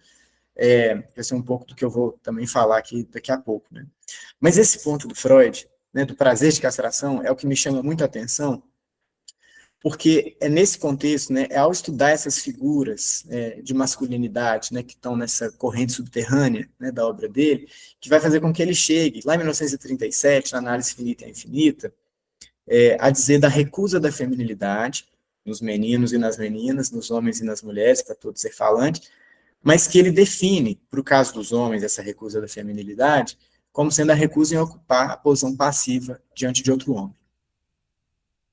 vai ser um pouco do que eu vou também falar aqui daqui a pouco, né. Mas esse ponto do Freud, né, do prazer de castração, é o que me chama muito a atenção, porque é nesse contexto, né, ao estudar essas figuras de masculinidade, né, que estão nessa corrente subterrânea, né, da obra dele, que vai fazer com que ele chegue, lá em 1937, na Análise Finita e Infinita, a dizer da recusa da feminilidade, nos meninos e nas meninas, nos homens e nas mulheres, para todo ser falante, mas que ele define, para o caso dos homens, essa recusa da feminilidade, como sendo a recusa em ocupar a posição passiva diante de outro homem.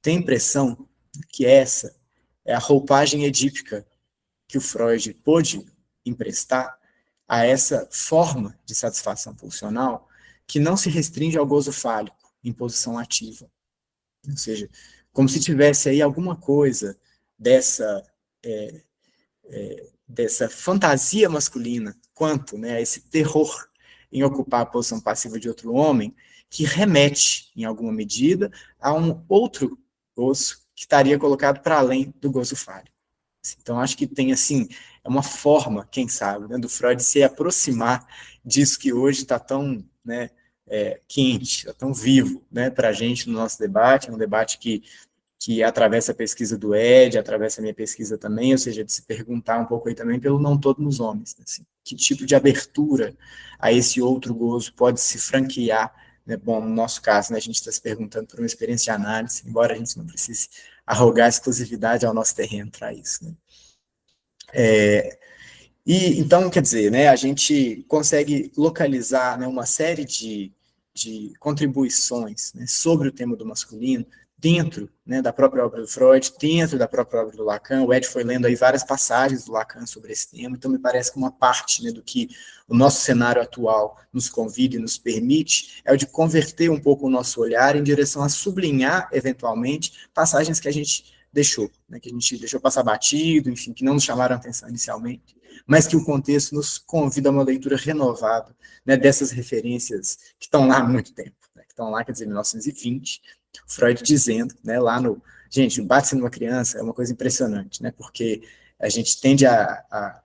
Tem a impressão que essa é a roupagem edípica que o Freud pôde emprestar a essa forma de satisfação pulsional que não se restringe ao gozo fálico em posição ativa. Ou seja, como se tivesse aí alguma coisa dessa fantasia masculina quanto, né, a esse terror em ocupar a posição passiva de outro homem que remete, em alguma medida, a um outro gozo que estaria colocado para além do gozo fálico. Então, acho que tem, assim, uma forma, quem sabe, né, do Freud se aproximar disso que hoje está tão, né, quente, está tão vivo, né, para a gente no nosso debate, é um debate que atravessa a pesquisa do Ed, atravessa a minha pesquisa também, ou seja, de se perguntar um pouco aí também pelo não todo nos homens, né, assim, que tipo de abertura a esse outro gozo pode se franquear, né? Bom, no nosso caso, né, a gente está se perguntando por uma experiência de análise, embora a gente não precise arrogar exclusividade ao nosso terreno para isso, né. E então, quer dizer, né, a gente consegue localizar, né, uma série de contribuições, né, sobre o tema do masculino dentro, né, da própria obra do Freud, dentro da própria obra do Lacan. O Ed foi lendo aí várias passagens do Lacan sobre esse tema, então me parece que uma parte, né, do que o nosso cenário atual nos convida e nos permite é o de converter um pouco o nosso olhar em direção a sublinhar, eventualmente, passagens que a gente deixou, né, que a gente deixou passar batido, enfim, que não nos chamaram a atenção inicialmente, mas que o contexto nos convida a uma leitura renovada, né, dessas referências que estão lá há muito tempo, né, que estão lá, quer dizer, em 1920, Freud dizendo, né, lá no... Gente, o bate-se numa criança é uma coisa impressionante, né, porque a gente tende a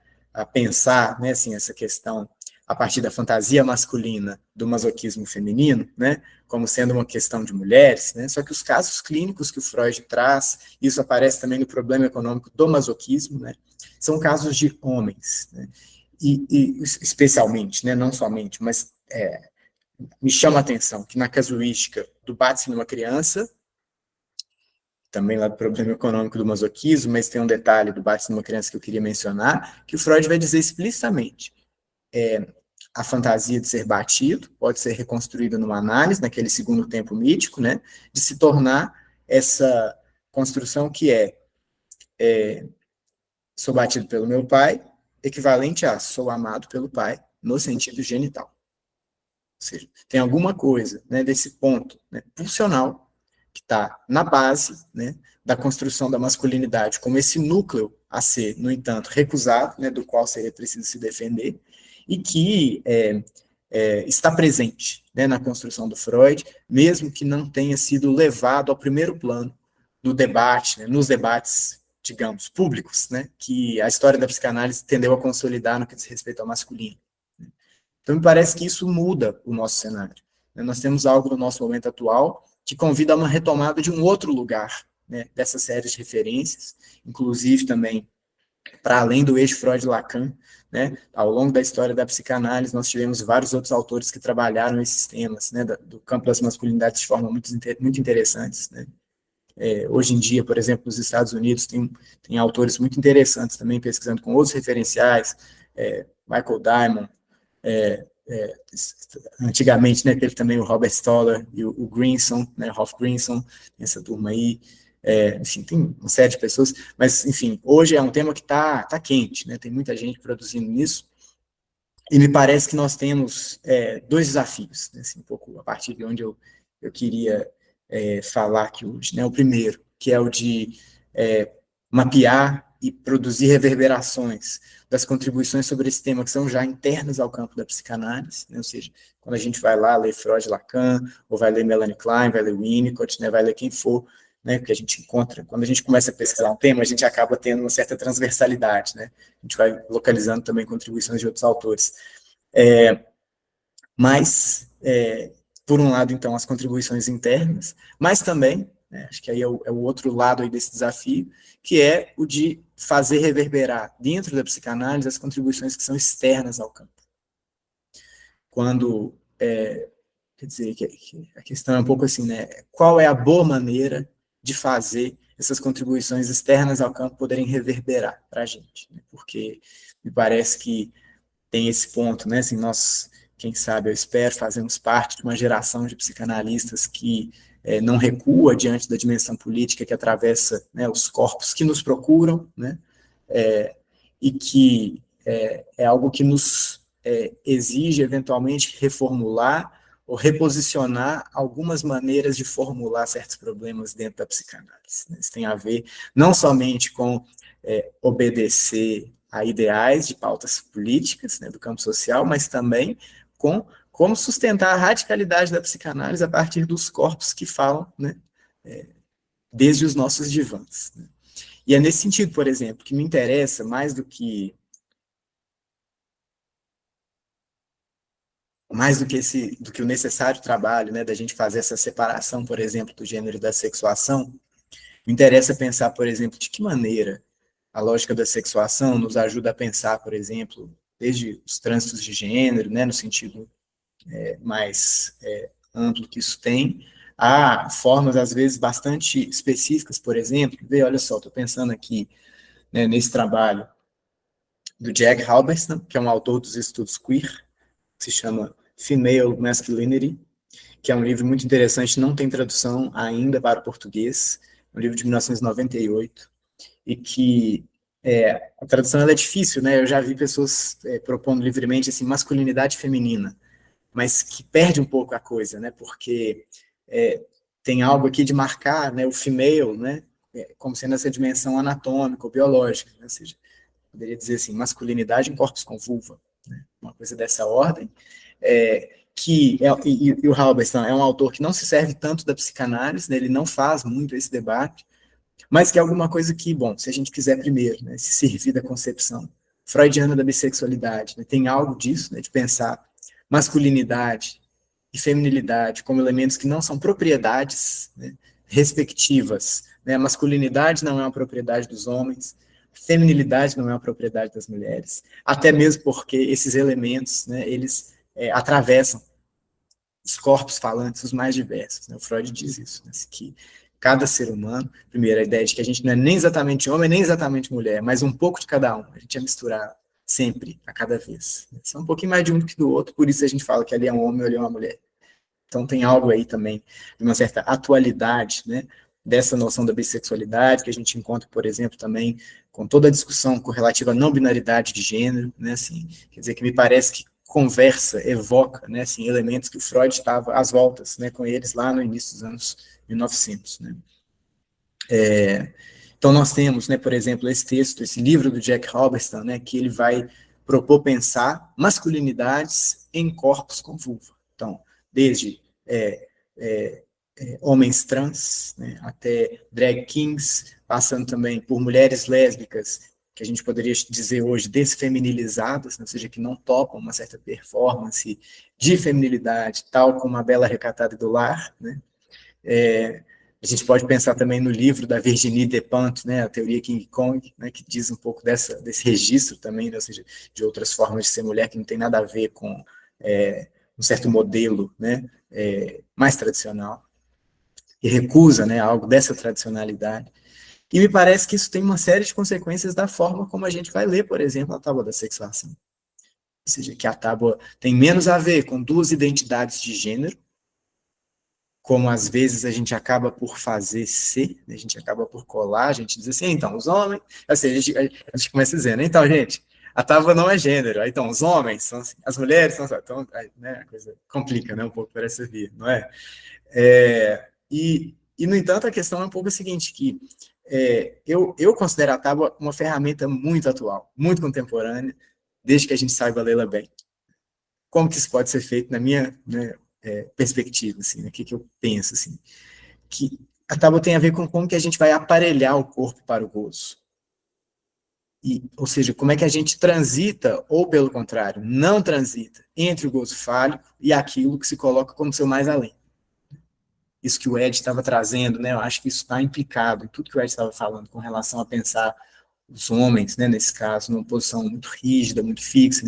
pensar, né, assim, essa questão a partir da fantasia masculina do masoquismo feminino, né, como sendo uma questão de mulheres, né, só que os casos clínicos que o Freud traz, isso aparece também no problema econômico do masoquismo, né, são casos de homens, né, e especialmente, né, não somente, mas me chama a atenção que na casuística do bate-se numa criança, também lá do problema econômico do masoquismo, mas tem um detalhe do bate-se numa criança que eu queria mencionar, que o Freud vai dizer explicitamente, a fantasia de ser batido pode ser reconstruída numa análise, naquele segundo tempo mítico, né, de se tornar essa construção que sou batido pelo meu pai, equivalente a sou amado pelo pai, no sentido genital. Ou seja, tem alguma coisa, né, desse ponto, né, pulsional que está na base, né, da construção da masculinidade, como esse núcleo a ser, no entanto, recusado, né, do qual seria preciso se defender, e que está presente, né, na construção do Freud, mesmo que não tenha sido levado ao primeiro plano do debate, né, nos debates, digamos, públicos, né, que a história da psicanálise tendeu a consolidar no que diz respeito ao masculino. Então, me parece que isso muda o nosso cenário. Nós temos algo no nosso momento atual que convida a uma retomada de um outro lugar, né, dessa série de referências, inclusive também para além do eixo Freud-Lacan, né, ao longo da história da psicanálise, nós tivemos vários outros autores que trabalharam esses temas, né, do campo das masculinidades de forma muito interessantes, né. Hoje em dia, por exemplo, nos Estados Unidos, tem autores muito interessantes também, pesquisando com outros referenciais, Michael Diamond, antigamente, né, teve também o Robert Stoller e o Grinson, né, Rolf Grinson, essa turma aí, enfim, tem uma série de pessoas, mas, enfim, hoje é um tema que tá quente, né, tem muita gente produzindo nisso, e me parece que nós temos dois desafios, né, assim, um pouco a partir de onde eu queria falar aqui hoje, né, o primeiro, que é o de mapear e produzir reverberações das contribuições sobre esse tema que são já internas ao campo da psicanálise, né? Ou seja, quando a gente vai lá ler Freud, Lacan, ou vai ler Melanie Klein, vai ler Winnicott, né? Vai ler quem for, né? Porque a gente encontra, quando a gente começa a pesquisar um tema, a gente acaba tendo uma certa transversalidade, né? A gente vai localizando também contribuições de outros autores. Mas, por um lado, então, as contribuições internas, mas também, né, acho que aí é o outro lado aí desse desafio, que é o de fazer reverberar dentro da psicanálise as contribuições que são externas ao campo. Quando, quer dizer, que a questão é um pouco assim, né, qual é a boa maneira de fazer essas contribuições externas ao campo poderem reverberar para a gente, né, porque me parece que tem esse ponto, né, assim, nós, quem sabe, eu espero, fazemos parte de uma geração de psicanalistas que não recua diante da dimensão política que atravessa, né, os corpos que nos procuram, né, e que é algo que nos exige, eventualmente, reformular ou reposicionar algumas maneiras de formular certos problemas dentro da psicanálise. Né? Isso tem a ver não somente com obedecer a ideais de pautas políticas, né, do campo social, mas também com como sustentar a radicalidade da psicanálise a partir dos corpos que falam, né, desde os nossos divãs. Né. E é nesse sentido, por exemplo, que me interessa mais do que o necessário trabalho, né, da gente fazer essa separação, por exemplo, do gênero e da sexuação, me interessa pensar, por exemplo, de que maneira a lógica da sexuação nos ajuda a pensar, por exemplo, desde os trânsitos de gênero, né, no sentido mais amplo que isso tem, há formas, às vezes, bastante específicas, por exemplo, olha só, estou pensando aqui, né, nesse trabalho do Jack Halberstam, que é um autor dos estudos queer, que se chama Female Masculinity, que é um livro muito interessante, não tem tradução ainda para o português, um livro de 1998, e que a tradução ela é difícil, né? Eu já vi pessoas propondo livremente assim, masculinidade feminina, mas que perde um pouco a coisa, né? Porque tem algo aqui de marcar, né, o female, né, como sendo essa dimensão anatômica ou biológica, né? Ou seja, poderia dizer assim, masculinidade em corpos com vulva, né? Uma coisa dessa ordem, e o Halberstam é um autor que não se serve tanto da psicanálise, né? Ele não faz muito esse debate, mas que é alguma coisa que, bom, se a gente quiser primeiro, né, se servir da concepção freudiana da bissexualidade, né, tem algo disso, né, de pensar masculinidade e feminilidade como elementos que não são propriedades, né, respectivas. Né, a masculinidade não é uma propriedade dos homens, a feminilidade não é uma propriedade das mulheres, até mesmo porque esses elementos, né, eles atravessam os corpos falantes os mais diversos. Né, o Freud diz isso, né, que cada ser humano, primeiro, a ideia de que a gente não é nem exatamente homem, nem exatamente mulher, mas um pouco de cada um. A gente é misturar sempre, a cada vez. São um pouquinho mais de um do que do outro, por isso a gente fala que ali é um homem ou ali é uma mulher. Então tem algo aí também, de uma certa atualidade, né, dessa noção da bissexualidade, que a gente encontra, por exemplo, também com toda a discussão relativa à não binaridade de gênero, né, assim, quer dizer que me parece que conversa, evoca, né, assim, elementos que o Freud estava às voltas, né, com eles lá no início dos anos 1900, né. Então nós temos, né, por exemplo, esse texto, esse livro do Jack Halberstam, né, que ele vai propor pensar masculinidades em corpos com vulva. Então, desde homens trans, né, até drag kings, passando também por mulheres lésbicas, que a gente poderia dizer hoje desfeminilizadas, né, ou seja, que não topam uma certa performance de feminilidade, tal como a Bela Recatada do Lar, né. A gente pode pensar também no livro da Virginie Despentes, né, a teoria King Kong, né, que diz um pouco desse registro também, né, ou seja, de outras formas de ser mulher que não tem nada a ver com um certo modelo, né, mais tradicional, e recusa, né, algo dessa tradicionalidade. E me parece que isso tem uma série de consequências da forma como a gente vai ler, por exemplo, a Tábua da Sexuação. seja, que a tábua tem menos a ver com duas identidades de gênero, como às vezes a gente acaba por fazer ser, a gente acaba por colar, a gente diz assim, então, os homens, assim, a gente começa dizendo, então, gente, a tábua não é gênero, então, os homens são assim, as mulheres são assim, então, né, a coisa complica, né, um pouco por essa via, não é? No entanto, a questão é um pouco a seguinte, que eu considero a tábua uma ferramenta muito atual, muito contemporânea, desde que a gente saiba lê-la bem. Como que isso pode ser feito na minha, né, perspectiva, assim, né, o que eu penso, assim, que a tábua tem a ver com como que a gente vai aparelhar o corpo para o gozo. Ou seja, como é que a gente transita, ou pelo contrário, não transita, entre o gozo fálico e aquilo que se coloca como seu mais além. Isso que o Ed estava trazendo, né, eu acho que isso está implicado em tudo que o Ed estava falando com relação a pensar os homens, né, nesse caso, numa posição muito rígida, muito fixa,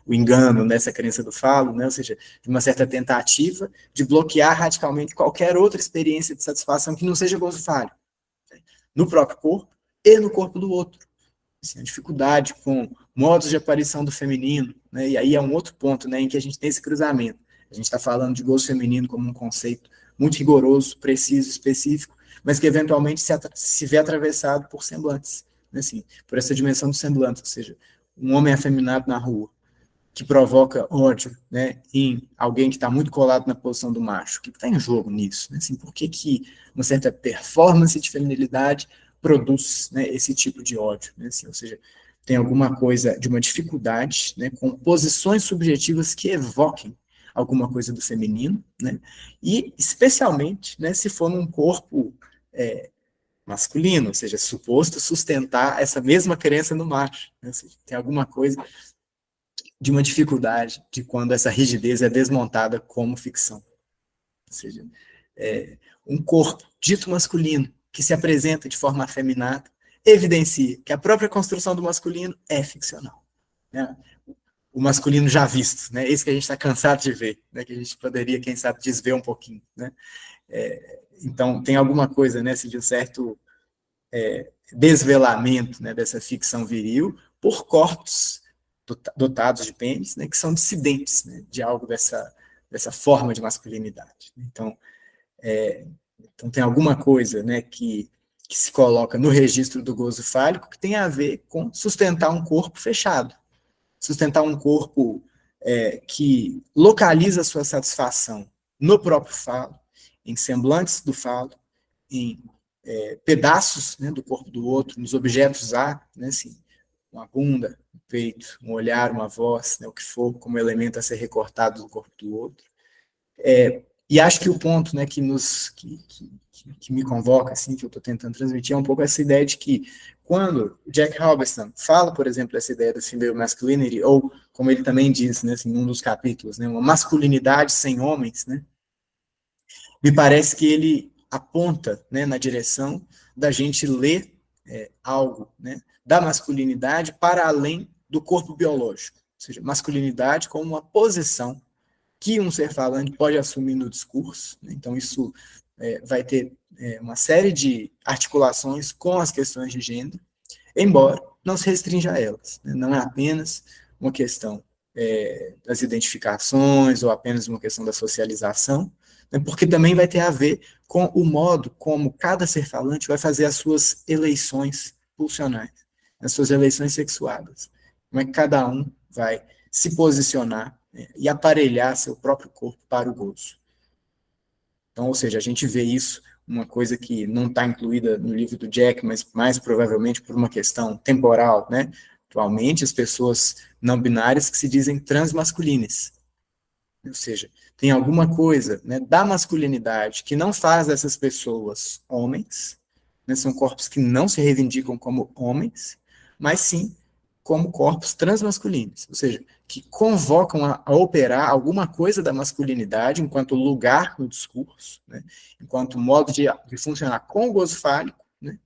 o engano, nessa crença do falo, né, ou seja, de uma certa tentativa de bloquear radicalmente qualquer outra experiência de satisfação que não seja gozo fálico, né, no próprio corpo e no corpo do outro. Assim, a dificuldade com modos de aparição do feminino, né, e aí é um outro ponto, né, em que a gente tem esse cruzamento. A gente está falando de gozo feminino como um conceito muito rigoroso, preciso, específico, mas que eventualmente se vê atravessado por semblantes. Assim, por essa dimensão do semblante, ou seja, um homem afeminado na rua, que provoca ódio, né, em alguém que está muito colado na posição do macho. O que está em jogo nisso? Né? Assim, por que uma certa performance de feminilidade produz, né, esse tipo de ódio? Né? Assim, ou seja, tem alguma coisa de uma dificuldade, né, com posições subjetivas que evoquem alguma coisa do feminino, né, e especialmente, né, se for num corpo masculino, ou seja, suposto sustentar essa mesma crença no macho. Né? Ou seja, tem alguma coisa de uma dificuldade de quando essa rigidez é desmontada como ficção. Ou seja, um corpo dito masculino que se apresenta de forma afeminada evidencia que a própria construção do masculino é ficcional. Né? O masculino já visto, né? Esse que a gente está cansado de ver, né? Que a gente poderia, quem sabe, desver um pouquinho. Né? Então, tem alguma coisa, né, assim, de um certo desvelamento, né, dessa ficção viril por corpos dotados de pênis, né, que são dissidentes, né, de algo dessa forma de masculinidade. Então, tem alguma coisa, né, que se coloca no registro do gozo fálico que tem a ver com sustentar um corpo fechado, sustentar um corpo que localiza a sua satisfação no próprio falo, em semblantes do falo, em pedaços, né, do corpo do outro, nos objetos né, assim, uma bunda, um peito, um olhar, uma voz, né, o que for, como elemento a ser recortado do corpo do outro. E acho que o ponto, né, que me convoca, assim, que eu estou tentando transmitir, é um pouco essa ideia de que quando Jack Halberstam fala, por exemplo, essa ideia do female masculinity, ou, como ele também diz, né, assim, num dos capítulos, né, uma masculinidade sem homens, né, me parece que ele aponta, né, na direção da gente ler algo, né, da masculinidade para além do corpo biológico, ou seja, masculinidade como uma posição que um ser falante pode assumir no discurso, né? Então isso vai ter uma série de articulações com as questões de gênero, embora não se restrinja a elas, né? Não é apenas uma questão das identificações ou apenas uma questão da socialização, né? Porque também vai ter a ver com o modo como cada ser falante vai fazer as suas eleições pulsionais, as suas eleições sexuadas. Como é que cada um vai se posicionar, né, e aparelhar seu próprio corpo para o gozo. Então, ou seja, a gente vê isso, uma coisa que não está incluída no livro do Jack, mas mais provavelmente por uma questão temporal, né? Atualmente, as pessoas não binárias que se dizem transmasculinas. Ou seja, tem alguma coisa, né, da masculinidade que não faz dessas pessoas homens, né, são corpos que não se reivindicam como homens, mas sim como corpos transmasculinos, ou seja, que convocam a operar alguma coisa da masculinidade enquanto lugar no discurso, né, enquanto modo de funcionar com o gozo fálico, né,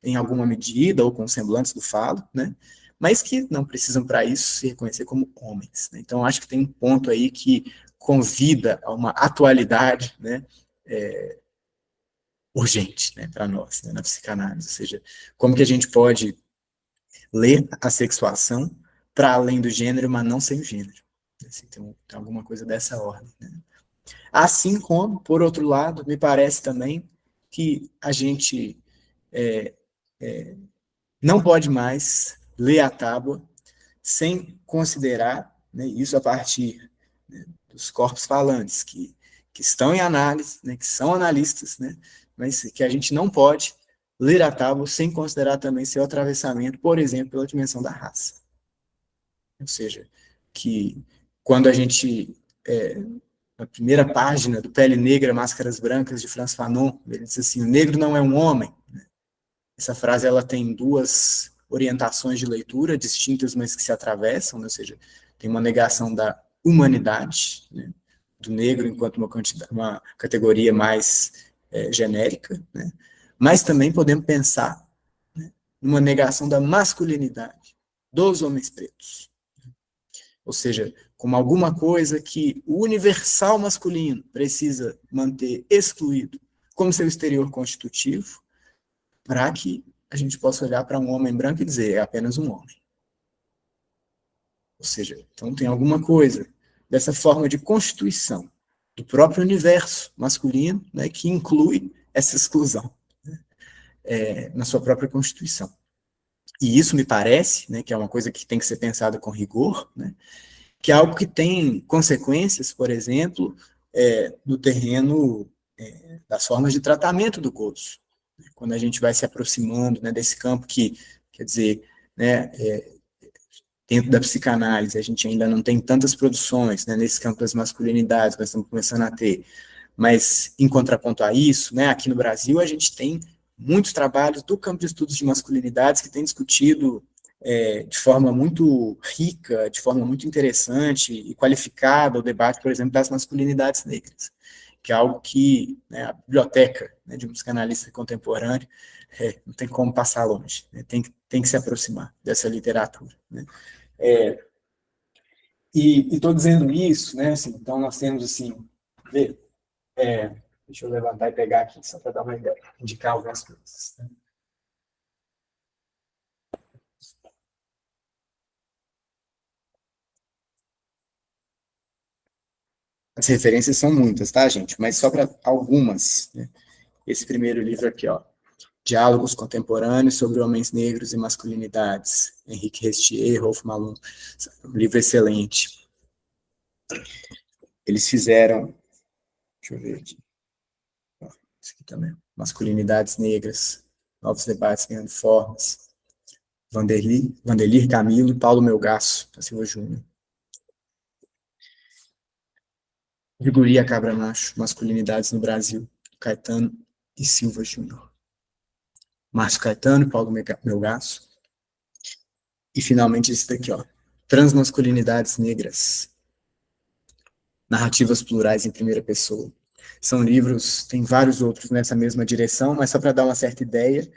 em alguma medida, ou com semblantes do falo, né, mas que não precisam para isso se reconhecer como homens. Né. Então, acho que tem um ponto aí que convida a uma atualidade, né, urgente, né, para nós, né, na psicanálise, ou seja, como que a gente pode ler a sexuação para além do gênero, mas não sem o gênero. Assim, tem alguma coisa dessa ordem, né? Assim como, por outro lado, me parece também que a gente não pode mais ler a tábua sem considerar, né, isso a partir, né, dos corpos falantes que estão em análise, né, que são analistas, né, mas que a gente não pode ler a tábua sem considerar também seu atravessamento, por exemplo, pela dimensão da raça. Ou seja, que quando a gente, na primeira página do Pele Negra, Máscaras Brancas, de Frantz Fanon, ele diz assim: o negro não é um homem. Essa frase ela tem duas orientações de leitura distintas, mas que se atravessam, né? Ou seja, tem uma negação da humanidade, né, do negro enquanto uma categoria mais genérica, né, mas também podemos pensar, né, numa negação da masculinidade dos homens pretos. Ou seja, como alguma coisa que o universal masculino precisa manter excluído como seu exterior constitutivo, para que a gente possa olhar para um homem branco e dizer, é apenas um homem. Ou seja, então tem alguma coisa dessa forma de constituição do próprio universo masculino, né, que inclui essa exclusão, né, na sua própria constituição. E isso me parece, né, que é uma coisa que tem que ser pensada com rigor, né, que é algo que tem consequências, por exemplo, no terreno das formas de tratamento do gozo. Quando a gente vai se aproximando, né, desse campo que, quer dizer, né, dentro da psicanálise, a gente ainda não tem tantas produções, né, nesse campo das masculinidades, nós estamos começando a ter, mas em contraponto a isso, né, aqui no Brasil a gente tem muitos trabalhos do campo de estudos de masculinidades que tem discutido de forma muito rica, de forma muito interessante e qualificada o debate, por exemplo, das masculinidades negras, que é algo que, né, a biblioteca, né, de um psicanalista contemporâneo não tem como passar longe, né, tem que se aproximar dessa literatura, né. E estou dizendo isso, né, assim, então nós temos, assim, deixa eu levantar e pegar aqui, só para dar uma ideia, indicar algumas coisas, né. As referências são muitas, tá, gente? Mas só para algumas, né? Esse primeiro livro aqui, ó, Diálogos Contemporâneos sobre Homens Negros e Masculinidades, Henrique Restier, Rolf Malum, um livro excelente. Eles fizeram, deixa eu ver aqui, esse aqui também, Masculinidades Negras, Novos Debates Ganhando Formas, Vanderlir Camilo e Paulo Melgaço, da Silva Júnior. Vigoria Cabra Macho, Masculinidades no Brasil, Caetano e Silva Júnior. Márcio Caetano e Paulo Melgaço. E, finalmente, esse daqui, ó, Transmasculinidades Negras, Narrativas Plurais em Primeira Pessoa. São livros, tem vários outros nessa mesma direção, mas só para dar uma certa ideia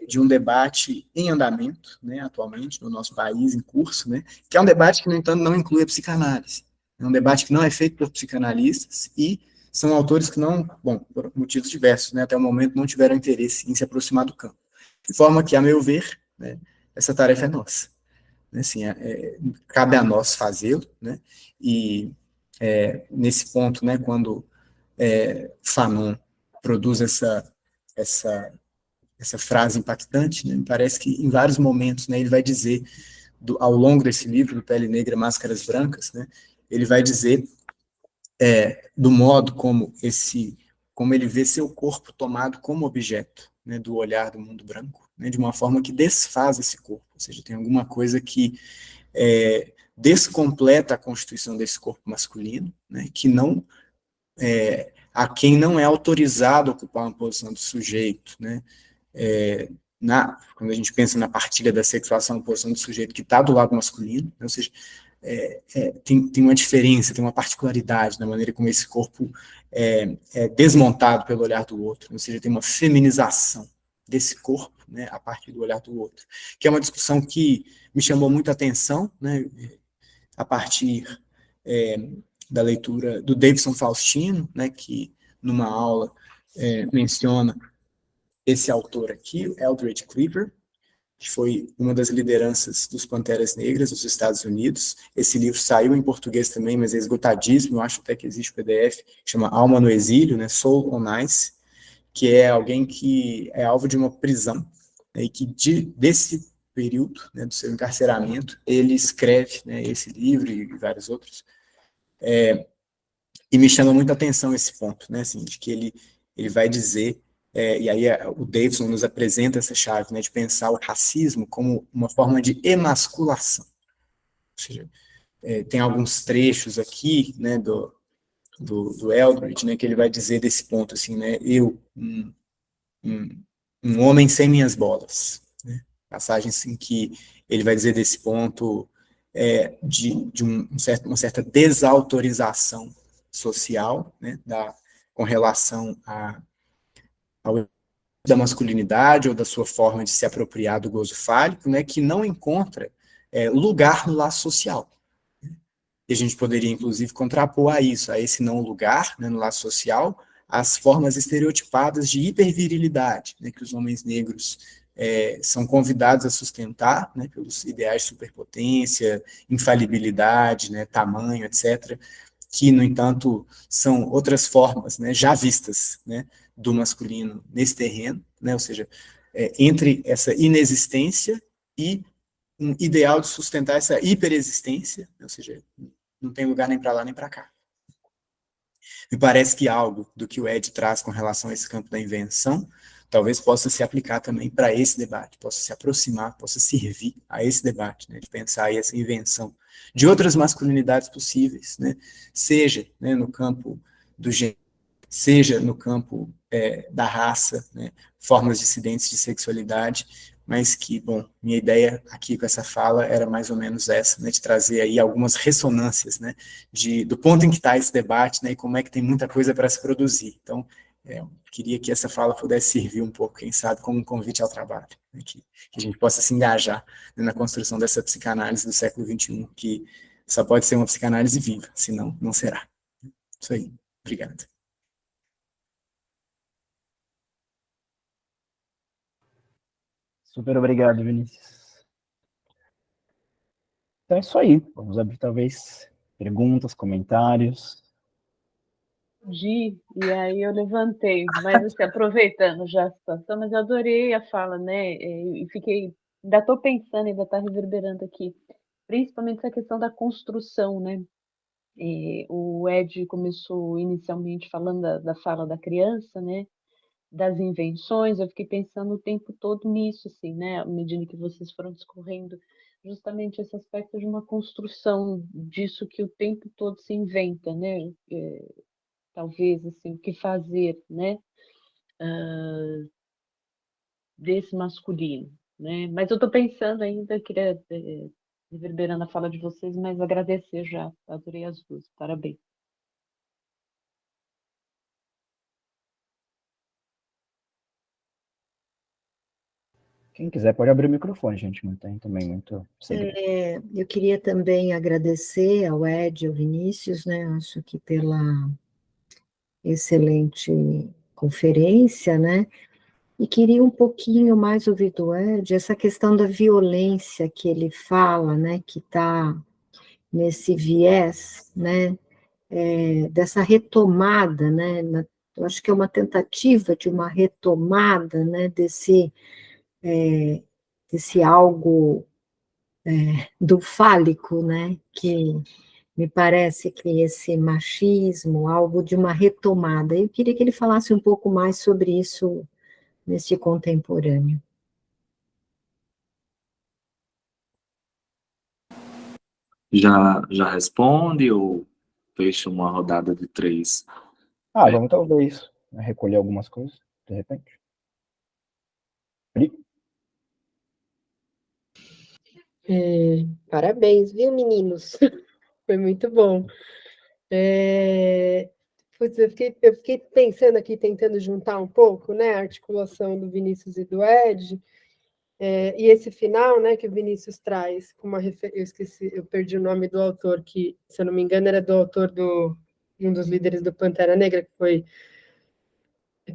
de um debate em andamento, né, atualmente, no nosso país, em curso, né, que é um debate que, no entanto, não inclui a psicanálise. É um debate que não é feito por psicanalistas e são autores que não, bom, por motivos diversos, né, até o momento não tiveram interesse em se aproximar do campo. De forma que, a meu ver, né, essa tarefa é nossa. Assim, cabe a nós fazê-lo, né, e nesse ponto, né, quando Fanon produz essa frase impactante, né, me parece que em vários momentos, né, ele vai dizer, ao longo desse livro, do Pele Negra, Máscaras Brancas, né, ele vai dizer do modo como ele vê seu corpo tomado como objeto, né, do olhar do mundo branco, né, de uma forma que desfaz esse corpo, ou seja, tem alguma coisa que descompleta a constituição desse corpo masculino, né, que não a quem não é autorizado a ocupar uma posição de sujeito, né, quando a gente pensa na partilha da sexuação, uma posição de sujeito que está do lado masculino, né, ou seja, tem uma diferença, tem uma particularidade na maneira como esse corpo é desmontado pelo olhar do outro, ou seja, tem uma feminização desse corpo, né, a partir do olhar do outro, que é uma discussão que me chamou muito a atenção, né, a partir da leitura do Davidson Faustino, né, que numa aula menciona esse autor aqui, Eldridge Cleaver, que foi uma das lideranças dos Panteras Negras dos Estados Unidos. Esse livro saiu em português também, mas é esgotadíssimo, eu acho até que existe o PDF, chama Alma no Exílio, né, Soul on Ice, que é alguém que é alvo de uma prisão, né, e que desse período, né, do seu encarceramento, ele escreve, né, esse livro e vários outros, e me chama muita atenção esse ponto, né, assim, de que ele vai dizer, e aí o Davidson nos apresenta essa chave, né, de pensar o racismo como uma forma de emasculação. Ou seja, tem alguns trechos aqui, né, do Eldridge, né, que ele vai dizer desse ponto, assim, né, um homem sem minhas bolas, né, passagens em que ele vai dizer desse ponto de uma certa desautorização social, né, com relação ao da masculinidade ou da sua forma de se apropriar do gozo fálico, né, que não encontra lugar no laço social. E a gente poderia, inclusive, contrapor a isso, a esse não lugar, né, no laço social, as formas estereotipadas de hipervirilidade, né, que os homens negros são convidados a sustentar, né, pelos ideais de superpotência, infalibilidade, né, tamanho, etc., que, no entanto, são outras formas, né, já vistas, né, do masculino nesse terreno, né, ou seja, entre essa inexistência e um ideal de sustentar essa hiperexistência, ou seja, não tem lugar nem para lá nem para cá. Me parece que algo do que o Ed traz com relação a esse campo da invenção talvez possa se aplicar também para esse debate, possa se aproximar, possa servir a esse debate, né, de pensar aí essa invenção de outras masculinidades possíveis, né, seja, né, no campo do gênero, seja no campo da raça, né, formas dissidentes de sexualidade, mas que, bom, minha ideia aqui com essa fala era mais ou menos essa, né, de trazer aí algumas ressonâncias, né, do ponto em que está esse debate, né, e como é que tem muita coisa para se produzir. Então, queria que essa fala pudesse servir um pouco, quem sabe, como um convite ao trabalho, né, que a gente possa se engajar, né, na construção dessa psicanálise do século XXI, que só pode ser uma psicanálise viva, senão não será. Isso aí. Obrigado. Super obrigado, Vinícius. Então é isso aí. Vamos abrir, talvez, perguntas, comentários. Gi, e aí eu levantei, mas assim, aproveitando já a situação, mas eu adorei a fala, né? E fiquei, ainda estou pensando, ainda está reverberando aqui, principalmente essa questão da construção, né? O Ed começou inicialmente falando da fala da criança, né? Das invenções, eu fiquei pensando o tempo todo nisso, assim, né? À medida que vocês foram discorrendo, justamente esse aspecto de uma construção disso que o tempo todo se inventa, né? Talvez, assim, o que fazer, né? Desse masculino, né? Mas eu estou pensando ainda, queria reverberando a fala de vocês, mas agradecer já, adorei as duas, parabéns. Quem quiser pode abrir o microfone, gente, não tem também muito segredo. Eu queria também agradecer ao Ed e ao Vinícius, né, acho que pela excelente conferência, né, e queria um pouquinho mais ouvir do Ed essa questão da violência que ele fala, né, que está nesse viés, né, dessa retomada, né, eu acho que é uma tentativa de uma retomada, né, desse algo do fálico, né, que me parece que esse machismo, algo de uma retomada. Eu queria que ele falasse um pouco mais sobre isso nesse contemporâneo. Já responde ou fecha uma rodada de 3? Vamos talvez recolher algumas coisas, de repente. Parabéns, viu, meninos? Foi muito bom. Putz, eu fiquei pensando aqui, tentando juntar um pouco, né, a articulação do Vinícius e do Ed, e esse final, né, que o Vinícius traz, com uma eu perdi o nome do autor, que, se eu não me engano, era do autor de um dos líderes do Pantera Negra, que foi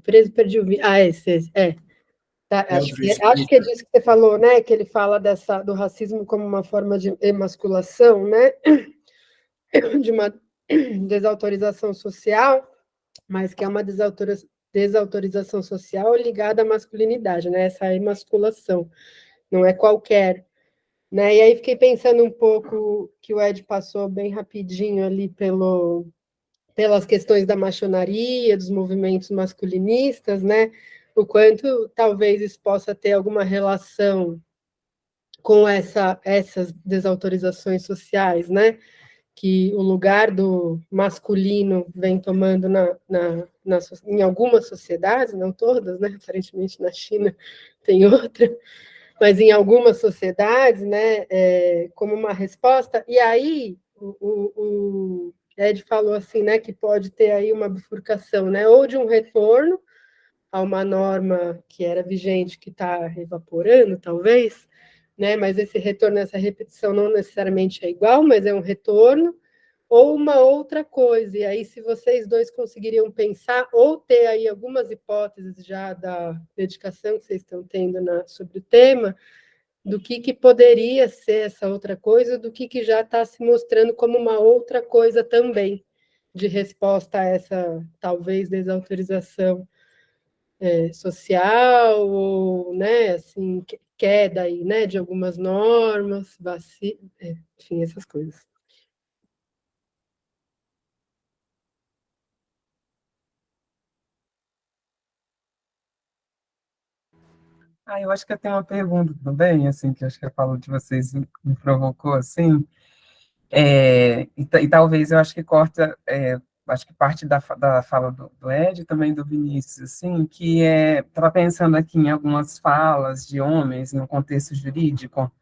preso, perdi o esse, Acho que é disso que você falou, né? Que ele fala do racismo como uma forma de emasculação, né? De uma desautorização social, mas que é uma desautorização social ligada à masculinidade, né? Essa emasculação, não é qualquer, né? E aí fiquei pensando um pouco que o Ed passou bem rapidinho ali pelas questões da maçonaria, dos movimentos masculinistas, né? O quanto talvez isso possa ter alguma relação com essas desautorizações sociais, né? Que o lugar do masculino vem tomando em algumas sociedades, não todas, né? Aparentemente na China tem outra, mas em algumas sociedades, né? Como uma resposta. E aí o Ed falou assim, né? Que pode ter aí uma bifurcação, né? Ou de um retorno a uma norma que era vigente, que está evaporando, talvez, né? Mas esse retorno, essa repetição não necessariamente é igual, mas é um retorno, ou uma outra coisa. E aí, se vocês dois conseguiriam pensar, ou ter aí algumas hipóteses já da dedicação que vocês estão tendo sobre o tema, do que poderia ser essa outra coisa, do que já está se mostrando como uma outra coisa também, de resposta a essa, talvez, desautorização social, ou, né, assim, queda aí, né, de algumas normas, enfim, essas coisas. Eu acho que eu tenho uma pergunta também, assim, que acho que a fala de vocês me provocou, assim, e talvez eu acho que acho que parte da fala do Ed, também do Vinícius, assim, que estava pensando aqui em algumas falas de homens no contexto jurídico,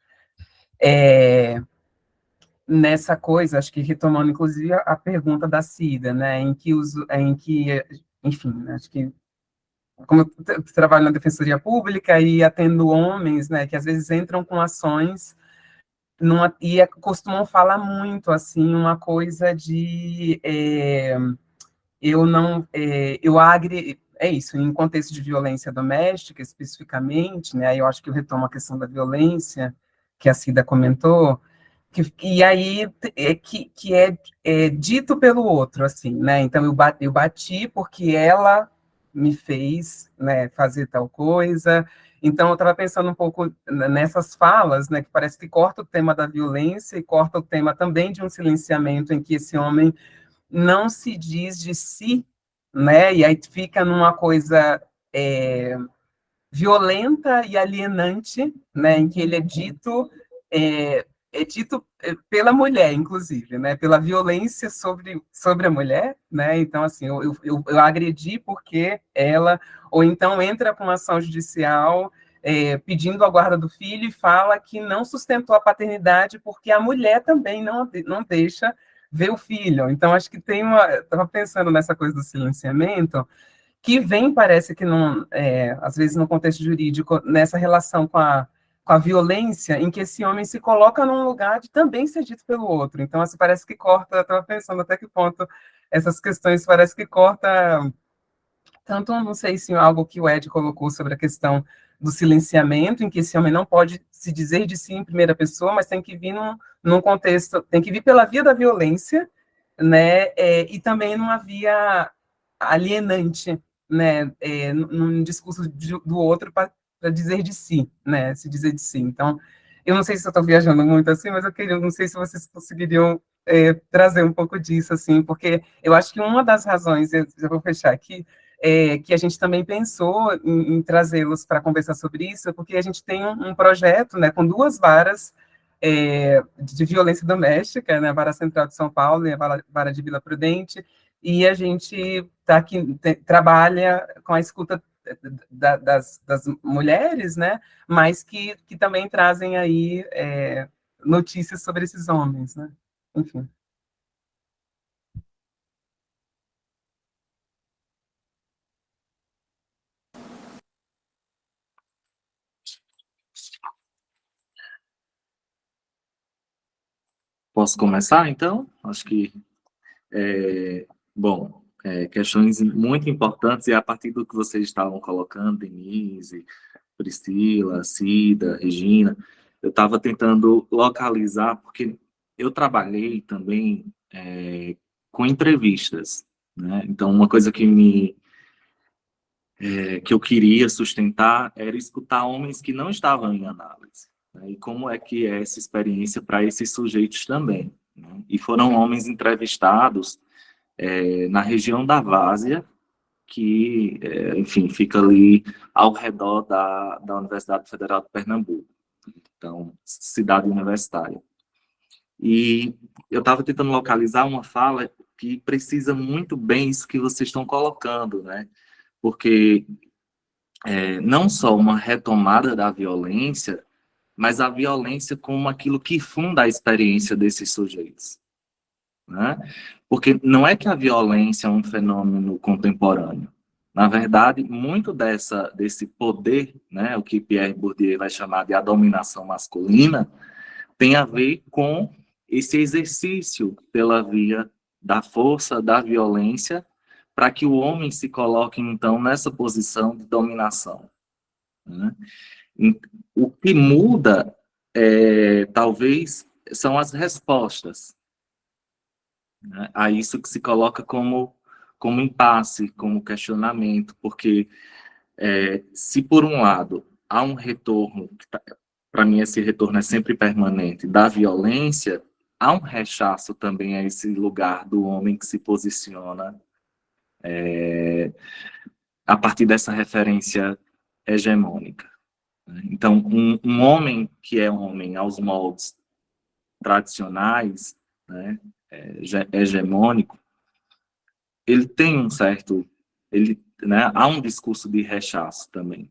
nessa coisa, acho que retomando inclusive a pergunta da Cida, né, enfim, acho que como eu trabalho na defensoria pública e atendo homens, né, que às vezes entram com ações costumam falar muito assim uma coisa de eu não eu agri é isso, em contexto de violência doméstica especificamente, né, aí eu acho que eu retomo a questão da violência que a Cida comentou, e aí que é dito pelo outro, assim, né? Então eu bati porque ela me fez, né, fazer tal coisa. Então eu estava pensando um pouco nessas falas, né, que parece que corta o tema da violência e corta o tema também de um silenciamento em que esse homem não se diz de si, né? E aí fica numa coisa violenta e alienante, né, em que ele é dito pela mulher, inclusive, né, pela violência sobre a mulher, né, então, assim, eu agredi porque ela, ou então entra com ação judicial pedindo a guarda do filho e fala que não sustentou a paternidade porque a mulher também não deixa ver o filho. Então, acho que estava pensando nessa coisa do silenciamento, que vem, parece que, às vezes, no contexto jurídico, nessa relação com a violência, em que esse homem se coloca num lugar de também ser dito pelo outro. Então, assim, parece que corta, estava pensando até que ponto essas questões parece que corta, tanto, não sei se algo que o Ed colocou sobre a questão do silenciamento, em que esse homem não pode se dizer de si em primeira pessoa, mas tem que vir num contexto, tem que vir pela via da violência, né, e também numa via alienante, né, num discurso do outro para dizer de si, né, se dizer de si. Então, eu não sei se eu estou viajando muito assim, mas não sei se vocês conseguiriam trazer um pouco disso, assim, porque eu acho que uma das razões, eu já vou fechar aqui, que a gente também pensou em trazê-los para conversar sobre isso, porque a gente tem um projeto, né, com duas varas de violência doméstica, né, a Vara Central de São Paulo e a Vara de Vila Prudente, e a gente tá aqui, trabalha com a escuta das mulheres, né, mas que também trazem aí notícias sobre esses homens, né, enfim. Posso começar, então? Acho que, bom, questões muito importantes, e a partir do que vocês estavam colocando, Denise, Priscila, Cida, Regina, eu estava tentando localizar, porque eu trabalhei também com entrevistas, né? Então, uma coisa que eu queria sustentar era escutar homens que não estavam em análise, né? E como é que é essa experiência para esses sujeitos também, né? E foram homens entrevistados na região da Várzea, que, enfim, fica ali ao redor da Universidade Federal de Pernambuco, então, cidade universitária. E eu estava tentando localizar uma fala que precisa muito bem isso que vocês estão colocando, né? Porque não só uma retomada da violência, mas a violência como aquilo que funda a experiência desses sujeitos, né? Porque não é que a violência é um fenômeno contemporâneo. Na verdade, muito desse poder, né, o que Pierre Bourdieu vai chamar de a dominação masculina, tem a ver com esse exercício pela via da força, da violência, para que o homem se coloque, então, nessa posição de dominação, né? O que muda, talvez, são as respostas, né, a isso que se coloca como impasse, como questionamento, porque se por um lado há um retorno, para mim esse retorno é sempre permanente, da violência, há um rechaço também a esse lugar do homem que se posiciona a partir dessa referência hegemônica, né? Então, um homem que é homem aos moldes tradicionais, né, hegemônico, ele tem um certo, né, há um discurso de rechaço também.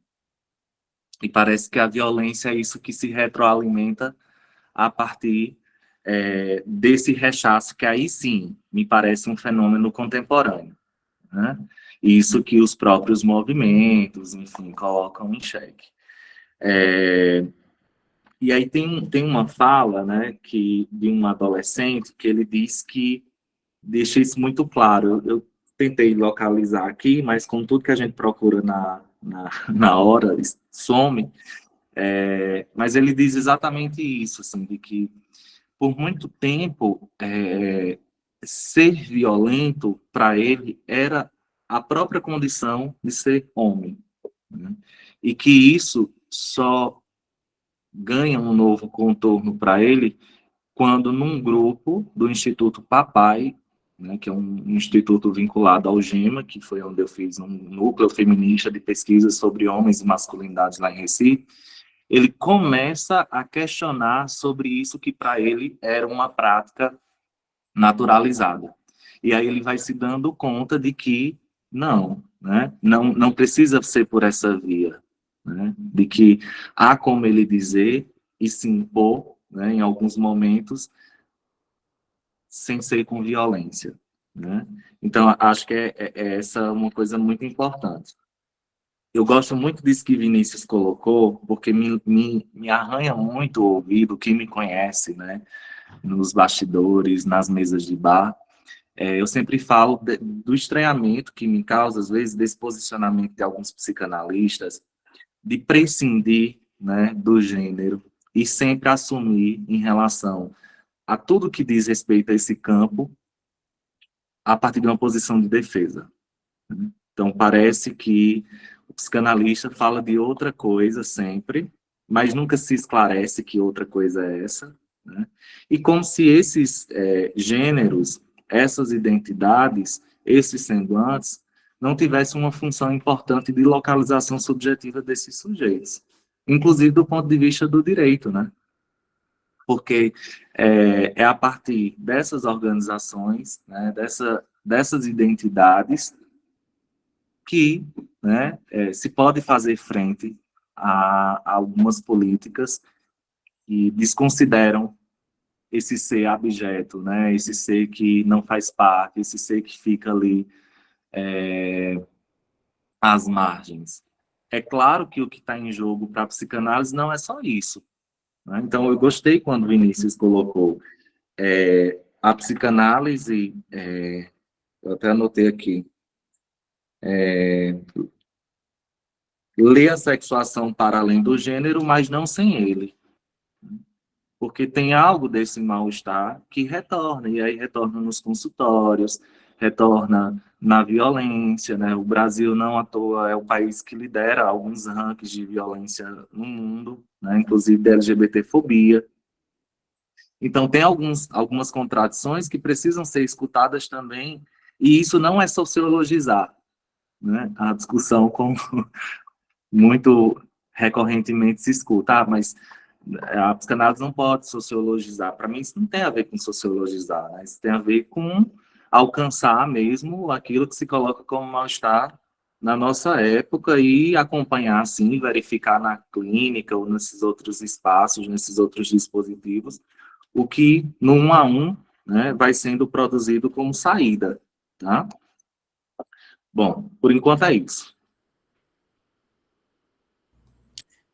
E parece que a violência é isso que se retroalimenta a partir desse rechaço, que aí sim me parece um fenômeno contemporâneo, né? Isso que os próprios movimentos, enfim, colocam em xeque. E aí tem uma fala, né, de um adolescente que ele diz que deixa isso muito claro. Eu tentei localizar aqui, mas com tudo que a gente procura na hora, some. Mas ele diz exatamente isso, assim, de que por muito tempo ser violento para ele era a própria condição de ser homem, né? E que isso só ganha um novo contorno para ele quando num grupo do Instituto Papai, né, que é um instituto vinculado ao GEMA, que foi onde eu fiz um núcleo feminista de pesquisa sobre homens e masculinidades lá em Recife, ele começa a questionar sobre isso que para ele era uma prática naturalizada. E aí ele vai se dando conta de que não, né, não precisa ser por essa via, né, de que há como ele dizer e se impor, né, em alguns momentos, sem ser com violência, né? Então, acho que é essa uma coisa muito importante. Eu gosto muito disso que Vinícius colocou, porque me arranha muito o ouvido, quem me conhece, né, nos bastidores, nas mesas de bar. Eu sempre falo do estranhamento que me causa, às vezes, desse posicionamento de alguns psicanalistas, de prescindir, né, do gênero e sempre assumir em relação a tudo que diz respeito a esse campo a partir de uma posição de defesa, né? Então, parece que o psicanalista fala de outra coisa sempre, mas nunca se esclarece que outra coisa é essa, né? E como se esses gêneros, essas identidades, esses semblantes, não tivessem uma função importante de localização subjetiva desses sujeitos, inclusive do ponto de vista do direito, né? Porque é a partir dessas organizações, né, dessas identidades, que, né, se pode fazer frente a algumas políticas que desconsideram esse ser abjeto, né, esse ser que não faz parte, esse ser que fica ali às margens. É claro que o que está em jogo para a psicanálise não é só isso, né? Então, eu gostei quando Vinícius colocou a psicanálise, eu até anotei aqui, ler a sexuação para além do gênero, mas não sem ele. Porque tem algo desse mal-estar que retorna, e aí retorna nos consultórios, retorna na violência, né? O Brasil, não à toa, é o país que lidera alguns rankings de violência no mundo, né? Inclusive de LGBTfobia. Então, tem algumas contradições que precisam ser escutadas também, e isso não é sociologizar, né? A discussão, como muito recorrentemente se escuta, mas a psicanálise não pode sociologizar. Para mim, isso não tem a ver com sociologizar, né? Isso tem a ver com alcançar mesmo aquilo que se coloca como mal-estar na nossa época e acompanhar, assim, verificar na clínica ou nesses outros espaços, nesses outros dispositivos, o que, no 1 a 1, né, vai sendo produzido como saída, tá? Bom, por enquanto é isso.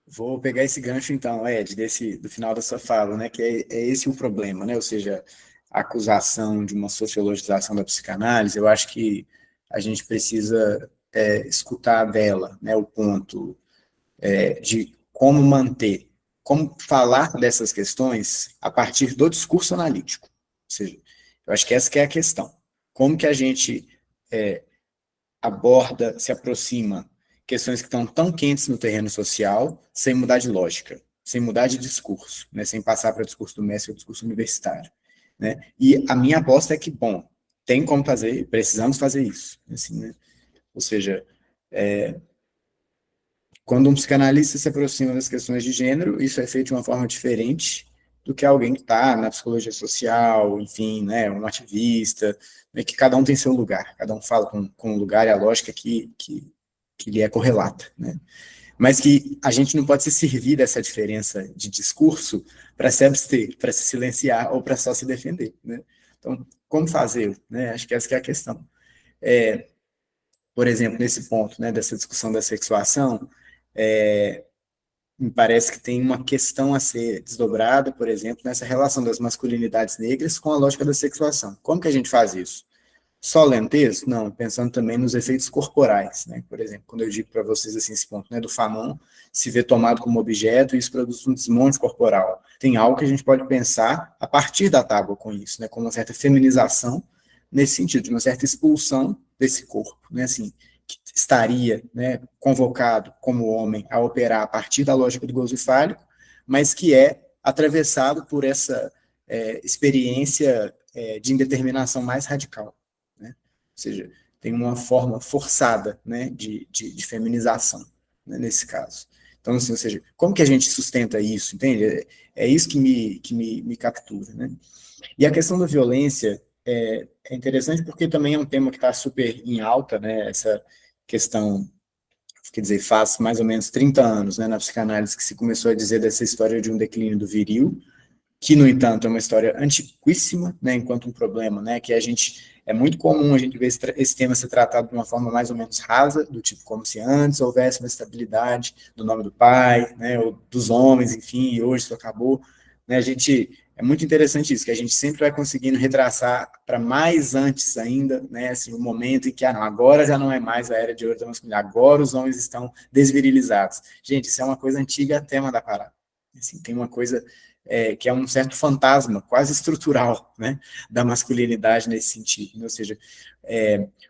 Vou pegar esse gancho, então, Ed, do final da sua fala, né, que é esse o problema, né, ou seja, a acusação de uma sociologização da psicanálise. Eu acho que a gente precisa escutar dela, né, o ponto de como manter, como falar dessas questões a partir do discurso analítico. Ou seja, eu acho que essa que é a questão. Como que a gente aborda, se aproxima questões que estão tão quentes no terreno social, sem mudar de lógica, sem mudar de discurso, né, sem passar para o discurso do mestre ou discurso universitário. Né? E a minha aposta é que, bom, tem como fazer, precisamos fazer isso. Assim, né? Ou seja, quando um psicanalista se aproxima das questões de gênero, isso é feito de uma forma diferente do que alguém que está na psicologia social, enfim, né, um ativista, né, que cada um tem seu lugar, cada um fala com o lugar e a lógica que lhe é correlata, né? Mas que a gente não pode se servir dessa diferença de discurso para se abster, para se silenciar ou para só se defender, né? Então, como fazer, né? Acho que essa que é a questão. Por exemplo, nesse ponto, né, dessa discussão da sexuação, me parece que tem uma questão a ser desdobrada, por exemplo, nessa relação das masculinidades negras com a lógica da sexuação. Como que a gente faz isso? Só lendo texto? Não, pensando também nos efeitos corporais, né? Por exemplo, quando eu digo para vocês assim, esse ponto, né, do Fanon se ver tomado como objeto e isso produz um desmonte corporal. Tem algo que a gente pode pensar a partir da tábua com isso, né, com uma certa feminização, nesse sentido, de uma certa expulsão desse corpo, né, assim, que estaria, né, convocado como homem a operar a partir da lógica do gozo fálico, mas que é atravessado por essa experiência de indeterminação mais radical. Né? Ou seja, tem uma forma forçada, né, de feminização, né, nesse caso. Então, assim, ou seja, como que a gente sustenta isso, entende? É isso que me captura, né? E a questão da violência é interessante porque também é um tema que está super em alta, né, essa questão, quer dizer, faz mais ou menos 30 anos, né, na psicanálise, que se começou a dizer dessa história de um declínio do viril, que, no entanto, é uma história antiquíssima, né, enquanto um problema, né, que é muito comum a gente ver esse tema ser tratado de uma forma mais ou menos rasa, do tipo como se antes houvesse uma estabilidade do nome do pai, né, ou dos homens, enfim, e hoje isso acabou, né, é muito interessante isso, que a gente sempre vai conseguindo retraçar para mais antes ainda, né, assim, o momento em que, não, agora já não é mais a era de ouro da masculinidade, agora os homens estão desvirilizados. Gente, isso é uma coisa antiga até mandar parar. Assim, tem uma coisa que é um certo fantasma quase estrutural, né, da masculinidade nesse sentido, né? Ou seja,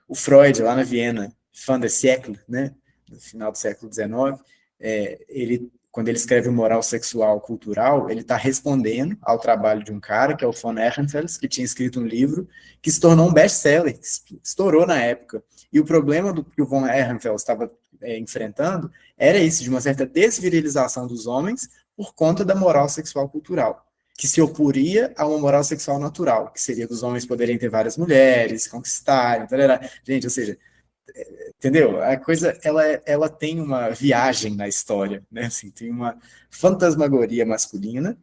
o Freud, lá na Viena, fin de siècle, né, no final do século XIX, quando ele escreve o Moral Sexual Cultural, ele está respondendo ao trabalho de um cara, que é o von Ehrenfels, que tinha escrito um livro que se tornou um best-seller, que estourou na época. E o problema que o von Ehrenfels estava enfrentando era isso, de uma certa desvirilização dos homens por conta da moral sexual cultural, que se oporia a uma moral sexual natural, que seria dos homens poderem ter várias mulheres, conquistarem, gente, ou seja, entendeu? A coisa, ela tem uma viagem na história, né? Assim, tem uma fantasmagoria masculina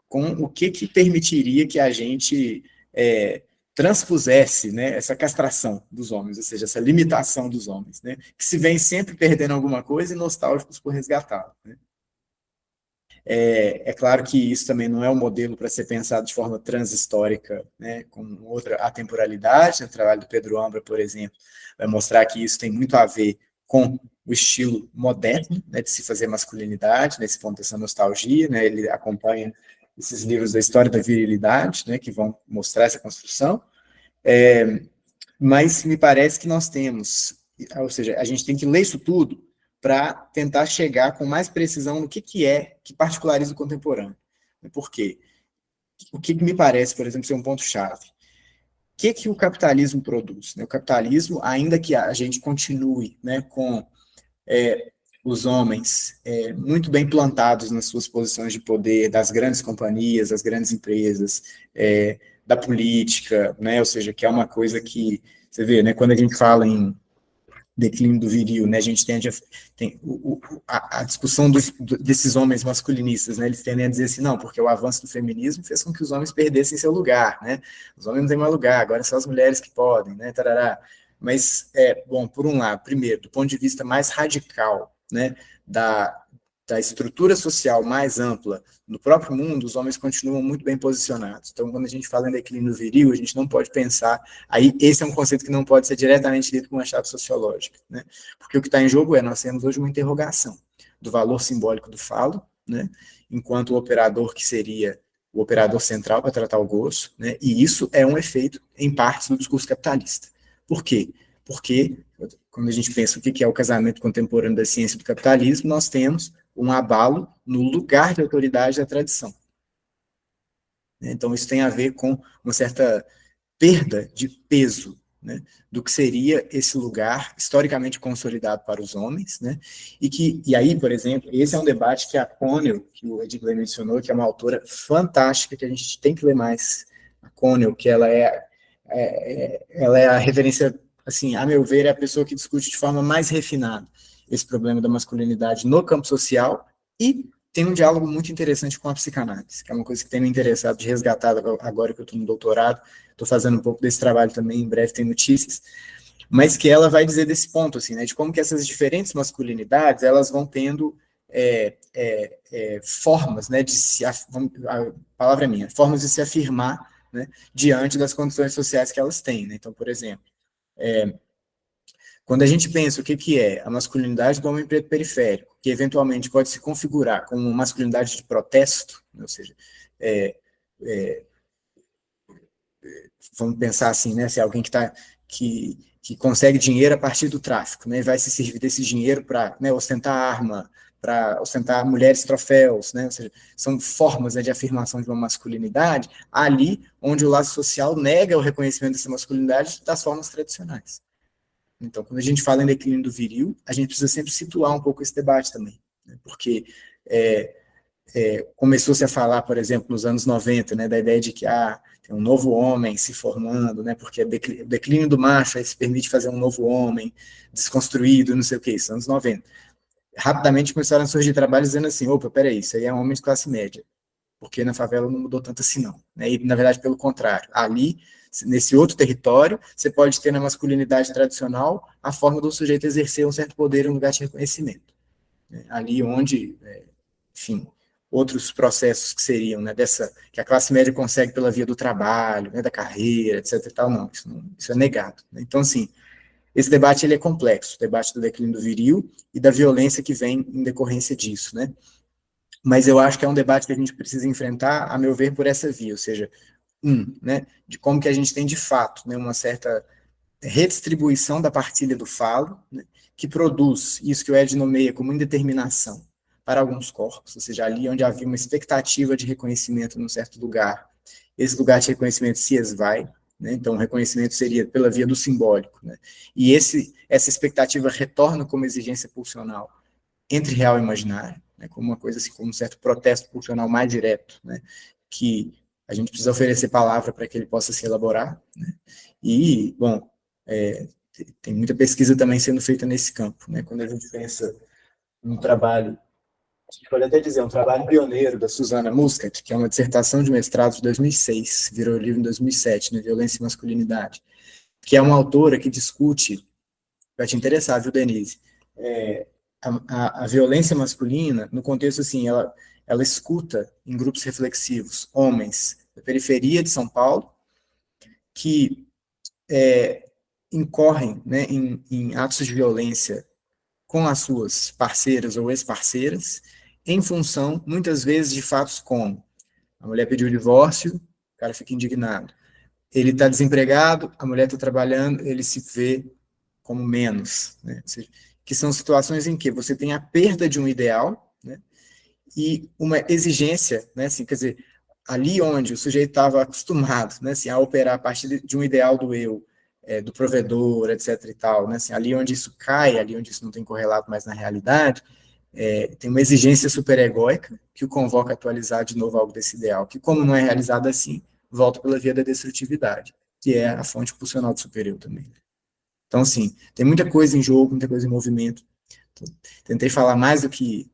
com o que permitiria que a gente transpusesse, né, essa castração dos homens, ou seja, essa limitação dos homens, né, que se vem sempre perdendo alguma coisa e nostálgicos por resgatá-la, né? É claro que isso também não é um modelo para ser pensado de forma transhistórica, né, com outra atemporalidade. O trabalho do Pedro Ambra, por exemplo, vai mostrar que isso tem muito a ver com o estilo moderno, né, de se fazer masculinidade, nesse ponto dessa nostalgia, né, ele acompanha esses livros da história da virilidade, né, que vão mostrar essa construção, mas me parece que nós temos, ou seja, a gente tem que ler isso tudo para tentar chegar com mais precisão no que particulariza o contemporâneo. Por quê? O que me parece, por exemplo, ser um ponto-chave? O que o capitalismo produz? O capitalismo, ainda que a gente continue, né, com os homens muito bem plantados nas suas posições de poder, das grandes companhias, das grandes empresas, da política, né, ou seja, que é uma coisa que, você vê, né, quando a gente fala em declínio do viril, né, a gente tem a discussão desses homens masculinistas, né, eles tendem a dizer assim, não, porque o avanço do feminismo fez com que os homens perdessem seu lugar, né, os homens não têm mais lugar, agora são as mulheres que podem, né, tarará. Mas, bom, por um lado, primeiro, do ponto de vista mais radical, né, da estrutura social mais ampla no próprio mundo, os homens continuam muito bem posicionados. Então, quando a gente fala em declínio viril, a gente não pode pensar... Aí, esse é um conceito que não pode ser diretamente lido com uma chave sociológica, né? Porque o que está em jogo nós temos hoje uma interrogação do valor simbólico do falo, né? Enquanto o operador que seria o operador central para tratar o gozo, né? E isso é um efeito, em partes, do discurso capitalista. Por quê? Porque, quando a gente pensa o que é o casamento contemporâneo da ciência e do capitalismo, nós temos um abalo no lugar de autoridade da tradição. Então, isso tem a ver com uma certa perda de peso, né, do que seria esse lugar historicamente consolidado para os homens, né, e aí, por exemplo, esse é um debate que a Connell, que o Edgley mencionou, que é uma autora fantástica, que a gente tem que ler mais, a Connell, que ela é a referência, assim, a meu ver, é a pessoa que discute de forma mais refinada esse problema da masculinidade no campo social, e tem um diálogo muito interessante com a psicanálise, que é uma coisa que tem me interessado de resgatar agora que eu estou no doutorado, estou fazendo um pouco desse trabalho também, em breve tem notícias, mas que ela vai dizer desse ponto, assim, né, de como que essas diferentes masculinidades, elas vão tendo formas, né, de se, a palavra é minha, formas de se afirmar, né, diante das condições sociais que elas têm, né? Então, por exemplo, quando a gente pensa o que é a masculinidade do homem preto periférico, que eventualmente pode se configurar como uma masculinidade de protesto, ou seja, vamos pensar assim, né, se é alguém que consegue dinheiro a partir do tráfico, né, vai se servir desse dinheiro para, né, ostentar arma, para ostentar mulheres troféus, né, ou seja, são formas, né, de afirmação de uma masculinidade, ali onde o laço social nega o reconhecimento dessa masculinidade das formas tradicionais. Então, quando a gente fala em declínio do viril, a gente precisa sempre situar um pouco esse debate também, né? Porque começou-se a falar, por exemplo, nos anos 90, né, da ideia de que tem um novo homem se formando, né, porque o declínio do macho aí se permite fazer um novo homem desconstruído, não sei o que, isso, anos 90. Rapidamente começaram a surgir trabalhos dizendo assim, opa, peraí, isso aí é um homem de classe média, porque na favela não mudou tanto assim não, né, e na verdade pelo contrário, ali, nesse outro território, você pode ter na masculinidade tradicional a forma do sujeito exercer um certo poder em um lugar de reconhecimento, né, ali onde, enfim, outros processos que seriam, né, que a classe média consegue pela via do trabalho, né, da carreira, etc e tal, não, isso é negado, né? Então, assim, esse debate ele é complexo, o debate do declínio do viril e da violência que vem em decorrência disso, né? Mas eu acho que é um debate que a gente precisa enfrentar, a meu ver, por essa via, ou seja, né, de como que a gente tem de fato, né, uma certa redistribuição da partilha do falo, né, que produz isso que o Ed nomeia como indeterminação para alguns corpos, ou seja, ali onde havia uma expectativa de reconhecimento num certo lugar, esse lugar de reconhecimento se esvai, né, então o reconhecimento seria pela via do simbólico, né, e essa expectativa retorna como exigência pulsional entre real e imaginário, né, como uma coisa assim, como um certo protesto pulsional mais direto, né, que a gente precisa oferecer palavra para que ele possa se elaborar, né, e, bom, tem muita pesquisa também sendo feita nesse campo, né, quando a gente pensa num trabalho, a gente pode até dizer, um trabalho pioneiro da Susana Muscat, que é uma dissertação de mestrado de 2006, virou livro em 2007, né, Violência e Masculinidade, que é uma autora que discute, vai te interessar, viu, Denise, a violência masculina, no contexto assim, ela escuta em grupos reflexivos homens da periferia de São Paulo que incorrem, né, em atos de violência com as suas parceiras ou ex-parceiras, em função, muitas vezes, de fatos como: a mulher pediu o divórcio, o cara fica indignado. Ele está desempregado, a mulher está trabalhando, ele se vê como menos, né? Ou seja, que são situações em que você tem a perda de um ideal, né, e uma exigência, né, assim, quer dizer, ali onde o sujeito estava acostumado, né, assim, a operar a partir de um ideal do eu, do provedor, etc. e tal, né, assim, ali onde isso cai, ali onde isso não tem correlato mais na realidade, tem uma exigência superegóica que o convoca a atualizar de novo algo desse ideal, que, como não é realizado assim, volta pela via da destrutividade, que é a fonte pulsional do superior também. Então, assim, tem muita coisa em jogo, muita coisa em movimento. Tentei falar mais do que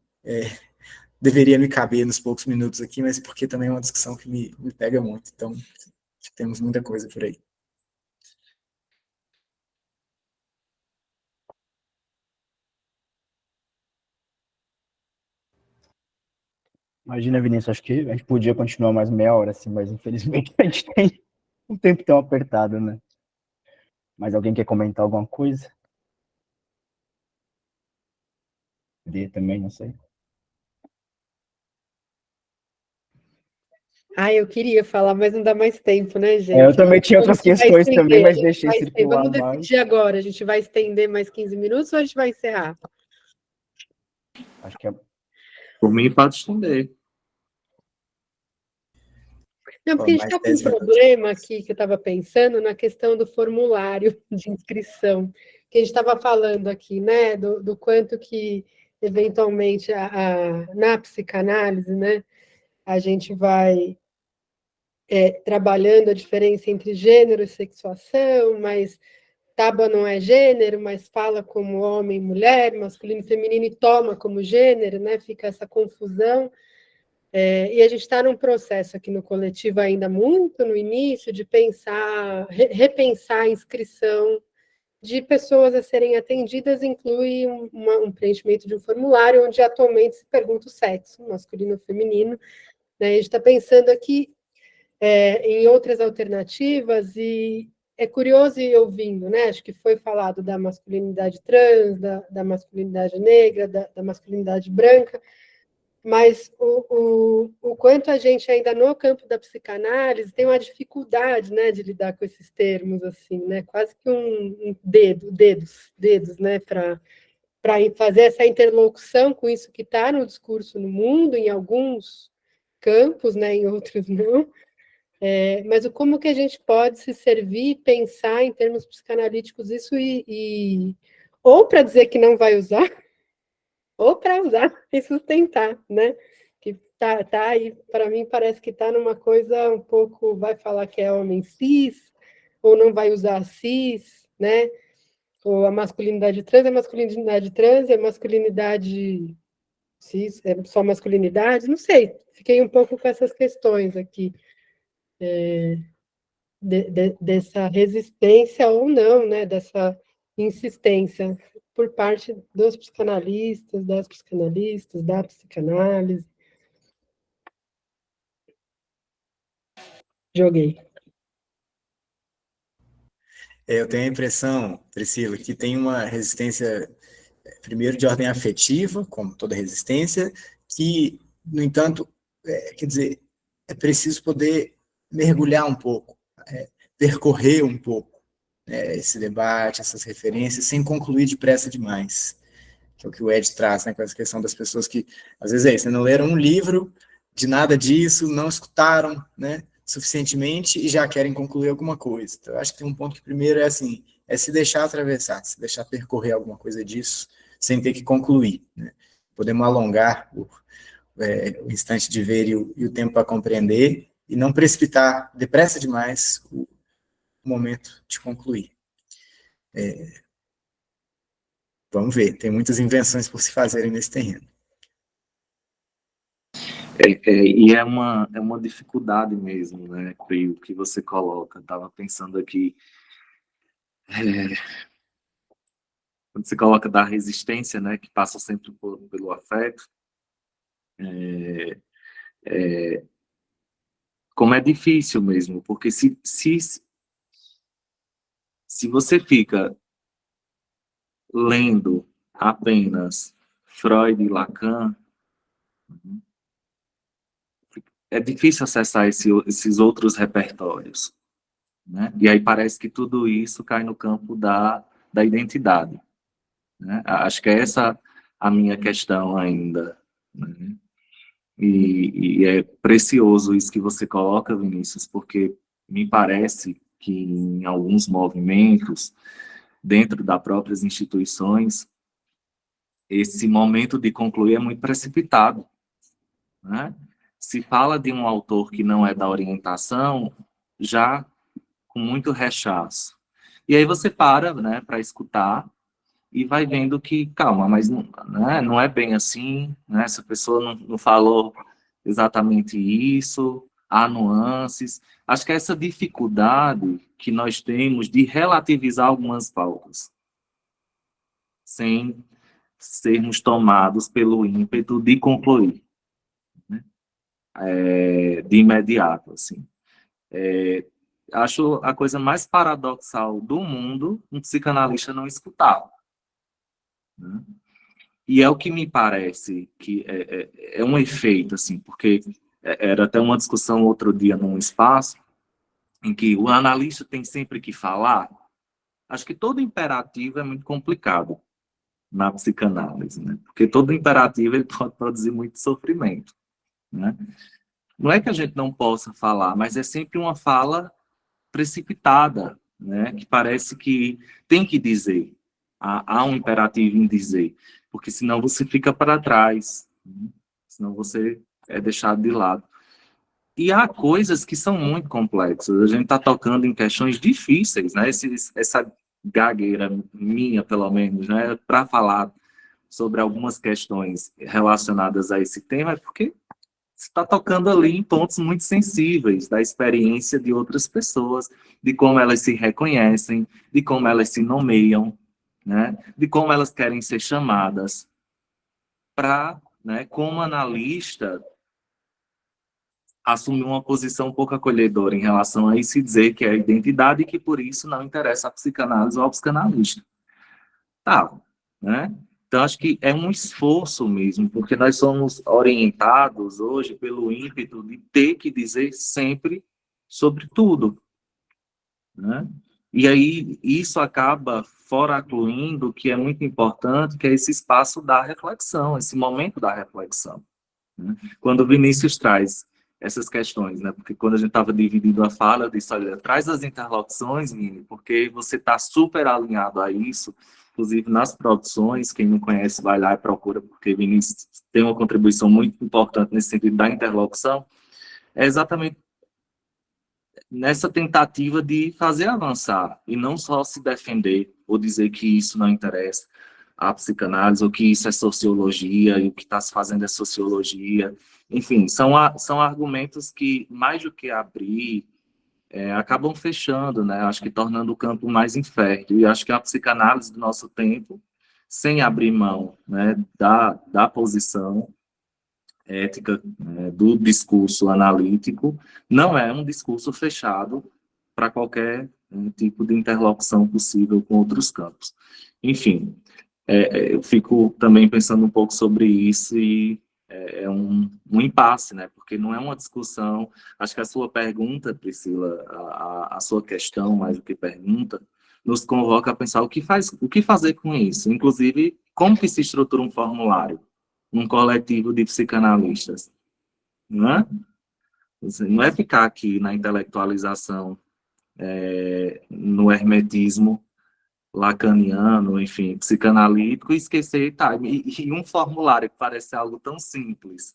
deveria me caber nos poucos minutos aqui, mas porque também é uma discussão que me pega muito. Então, temos muita coisa por aí. Imagina, Vinícius, acho que a gente podia continuar mais meia hora, assim, mas infelizmente a gente tem um tempo tão apertado, né? Mas alguém quer comentar alguma coisa? Também, não sei. Eu queria falar, mas não dá mais tempo, né, gente? Eu também tinha outras questões também, mas deixei circular Vamos mais. decidir agora, a gente vai estender mais 15 minutos ou a gente vai encerrar? Acho que é... Por mim, pode estender. Não, porque a gente está com um problema aqui que eu estava pensando na questão do formulário de inscrição, que a gente estava falando aqui, né, do quanto que, eventualmente, na psicanálise, né, a gente vai trabalhando a diferença entre gênero e sexuação, mas tábua não é gênero, mas fala como homem e mulher, masculino e feminino, e toma como gênero, né, fica essa confusão. E a gente está num processo aqui no coletivo ainda muito no início de pensar, repensar a inscrição de pessoas a serem atendidas, inclui um preenchimento de um formulário onde atualmente se pergunta o sexo, masculino ou feminino, né? A gente está pensando aqui em outras alternativas e é curioso ir ouvindo, né? Acho que foi falado da masculinidade trans, da masculinidade negra, da masculinidade branca, mas o quanto a gente ainda no campo da psicanálise tem uma dificuldade, né, de lidar com esses termos, assim, né, quase que dedos, né, para fazer essa interlocução com isso que está no discurso no mundo, em alguns campos, né, em outros não, mas como que a gente pode se servir, pensar em termos psicanalíticos isso ou para dizer que não vai usar, ou para usar e sustentar, né? Que tá aí, para mim, parece que está numa coisa um pouco, vai falar que é homem cis, ou não vai usar cis, né? Ou a masculinidade trans, é masculinidade cis, é só masculinidade, não sei, fiquei um pouco com essas questões aqui, dessa resistência ou não, né? Dessa insistência por parte dos psicanalistas, das psicanalistas, da psicanálise. Joguei. Eu tenho a impressão, Priscila, que tem uma resistência, primeiro, de ordem afetiva, como toda resistência, que, no entanto, quer dizer, é preciso poder mergulhar um pouco, percorrer um pouco esse debate, essas referências, sem concluir depressa demais, que é o que o Ed traz, né, com essa questão das pessoas que, às vezes, isso, não leram um livro de nada disso, não escutaram, né, suficientemente e já querem concluir alguma coisa. Então, eu acho que tem um ponto que, primeiro, assim, é se deixar atravessar, se deixar percorrer alguma coisa disso, sem ter que concluir, né? Podemos alongar o instante de ver e o tempo para compreender, e não precipitar depressa demais o momento de concluir. Vamos ver, tem muitas invenções por se fazerem nesse terreno. E é uma dificuldade mesmo, né, o que você coloca. Estava pensando aqui, quando você coloca da resistência, né, que passa sempre pelo afeto, como é difícil mesmo, porque se você fica lendo apenas Freud e Lacan, é difícil acessar esses outros repertórios, né? E aí parece que tudo isso cai no campo da identidade, né? Acho que é essa a minha questão ainda, né? E é precioso isso que você coloca, Vinícius, porque me parece que em alguns movimentos, dentro das próprias instituições, esse momento de concluir é muito precipitado, né? Se fala de um autor que não é da orientação, já com muito rechaço. E aí você para, né, para escutar e vai vendo que, calma, mas não, né, não é bem assim, né? Essa pessoa não falou exatamente isso, há nuances. Acho que é essa dificuldade que nós temos de relativizar algumas pautas, sem sermos tomados pelo ímpeto de concluir, né? De imediato, assim. Acho a coisa mais paradoxal do mundo um psicanalista não escutar, né? E é o que me parece que é um efeito, assim, porque era até uma discussão outro dia num espaço em que o analista tem sempre que falar. Acho que todo imperativo é muito complicado na psicanálise, né? Porque todo imperativo ele pode produzir muito sofrimento, né? Não é que a gente não possa falar, mas é sempre uma fala precipitada, né? Que parece que tem que dizer. Há um imperativo em dizer, porque senão você fica para trás, né? Senão você é deixado de lado. E há coisas que são muito complexas. A gente está tocando em questões difíceis, né? Essa gagueira minha, pelo menos, né? Para falar sobre algumas questões relacionadas a esse tema, é porque você está tocando ali em pontos muito sensíveis da experiência de outras pessoas, de como elas se reconhecem, de como elas se nomeiam, né? De como elas querem ser chamadas, para, né, como analista, assumir uma posição um pouco acolhedora em relação a isso e dizer que é a identidade e que por isso não interessa a psicanálise ou ao psicanalista. Tá, né? Então, acho que é um esforço mesmo, porque nós somos orientados hoje pelo ímpeto de ter que dizer sempre sobre tudo, né? E aí isso acaba foracluindo o que é muito importante, que é esse espaço da reflexão, esse momento da reflexão, né? Quando o Vinícius traz essas questões, né? Porque quando a gente estava dividindo a fala, eu disse, olha, traz as interlocuções, Mini, porque você está super alinhado a isso, inclusive nas produções, quem não conhece vai lá e procura, porque Vinícius tem uma contribuição muito importante nesse sentido da interlocução, é exatamente nessa tentativa de fazer avançar, e não só se defender, ou dizer que isso não interessa à psicanálise, ou que isso é sociologia, e o que está se fazendo é sociologia. Enfim, são argumentos que, mais do que abrir, acabam fechando, né? Acho que tornando o campo mais infértil. E acho que a psicanálise do nosso tempo, sem abrir mão, né, da posição ética, né, do discurso analítico, não é um discurso fechado para qualquer tipo de interlocução possível com outros campos. Enfim, eu fico também pensando um pouco sobre isso e é um impasse, né? Porque não é uma discussão. Acho que a sua pergunta, Priscila, a sua questão, mais do que pergunta, nos convoca a pensar o que fazer com isso. Inclusive, como que se estrutura um formulário num coletivo de psicanalistas, não é? Não é ficar aqui na intelectualização, no hermetismo lacaniano, enfim, psicanalítico, e esquecer, tá, e um formulário que parece algo tão simples,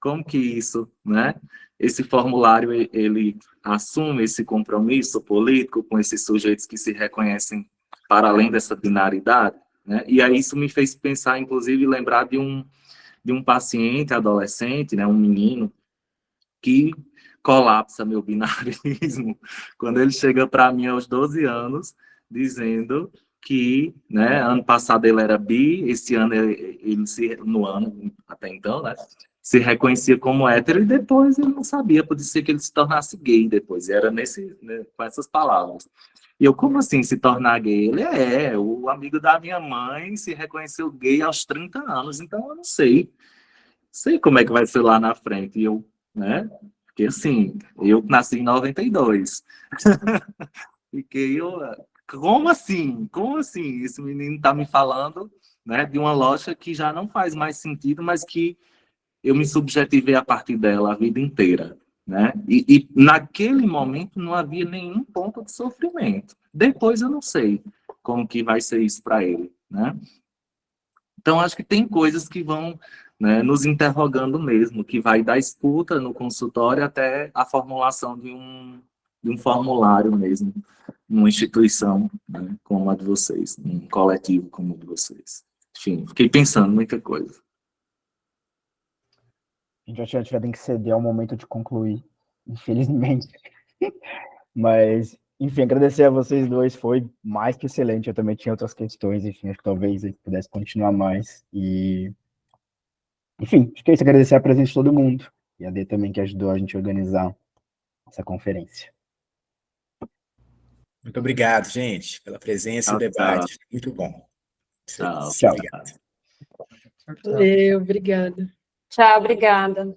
como que isso, né? Esse formulário, ele assume esse compromisso político com esses sujeitos que se reconhecem para além dessa binaridade, né? E aí isso me fez pensar, inclusive, lembrar de um paciente adolescente, né, um menino, que colapsa meu binarismo quando ele chega para mim aos 12 anos, dizendo que, né, ano passado ele era bi, esse ano no ano até então, né, se reconhecia como hétero e depois ele não sabia, podia ser que ele se tornasse gay depois, e era né, com essas palavras. E eu, como assim se tornar gay? Ele o amigo da minha mãe se reconheceu gay aos 30 anos, então eu não sei como é que vai ser lá na frente. E eu, né? Porque assim, eu nasci em 92. Fiquei, como assim? Como assim? Esse menino tá me falando, né, de uma loja que já não faz mais sentido, mas que eu me subjetivei a partir dela a vida inteira, né? E naquele momento não havia nenhum ponto de sofrimento. Depois eu não sei como que vai ser isso para ele, né? Então acho que tem coisas que vão, né, nos interrogando mesmo, que vai da escuta no consultório até a formulação de um formulário mesmo, numa instituição, né, como a de vocês, um coletivo como o de vocês. Enfim, fiquei pensando muita coisa. A gente já tiver que ceder ao momento de concluir, infelizmente. Mas, enfim, agradecer a vocês dois, foi mais que excelente. Eu também tinha outras questões, enfim, acho que talvez a gente pudesse continuar mais. E, enfim, acho que é isso, agradecer a presença de todo mundo. E a Dê também, que ajudou a gente a organizar essa conferência. Muito obrigado, gente, pela presença e o debate. Muito bom. Tchau. Tchau. Obrigado. Valeu, obrigada. Tchau, obrigada.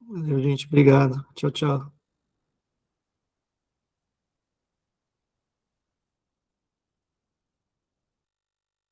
Valeu, gente. Obrigado. Tchau, tchau.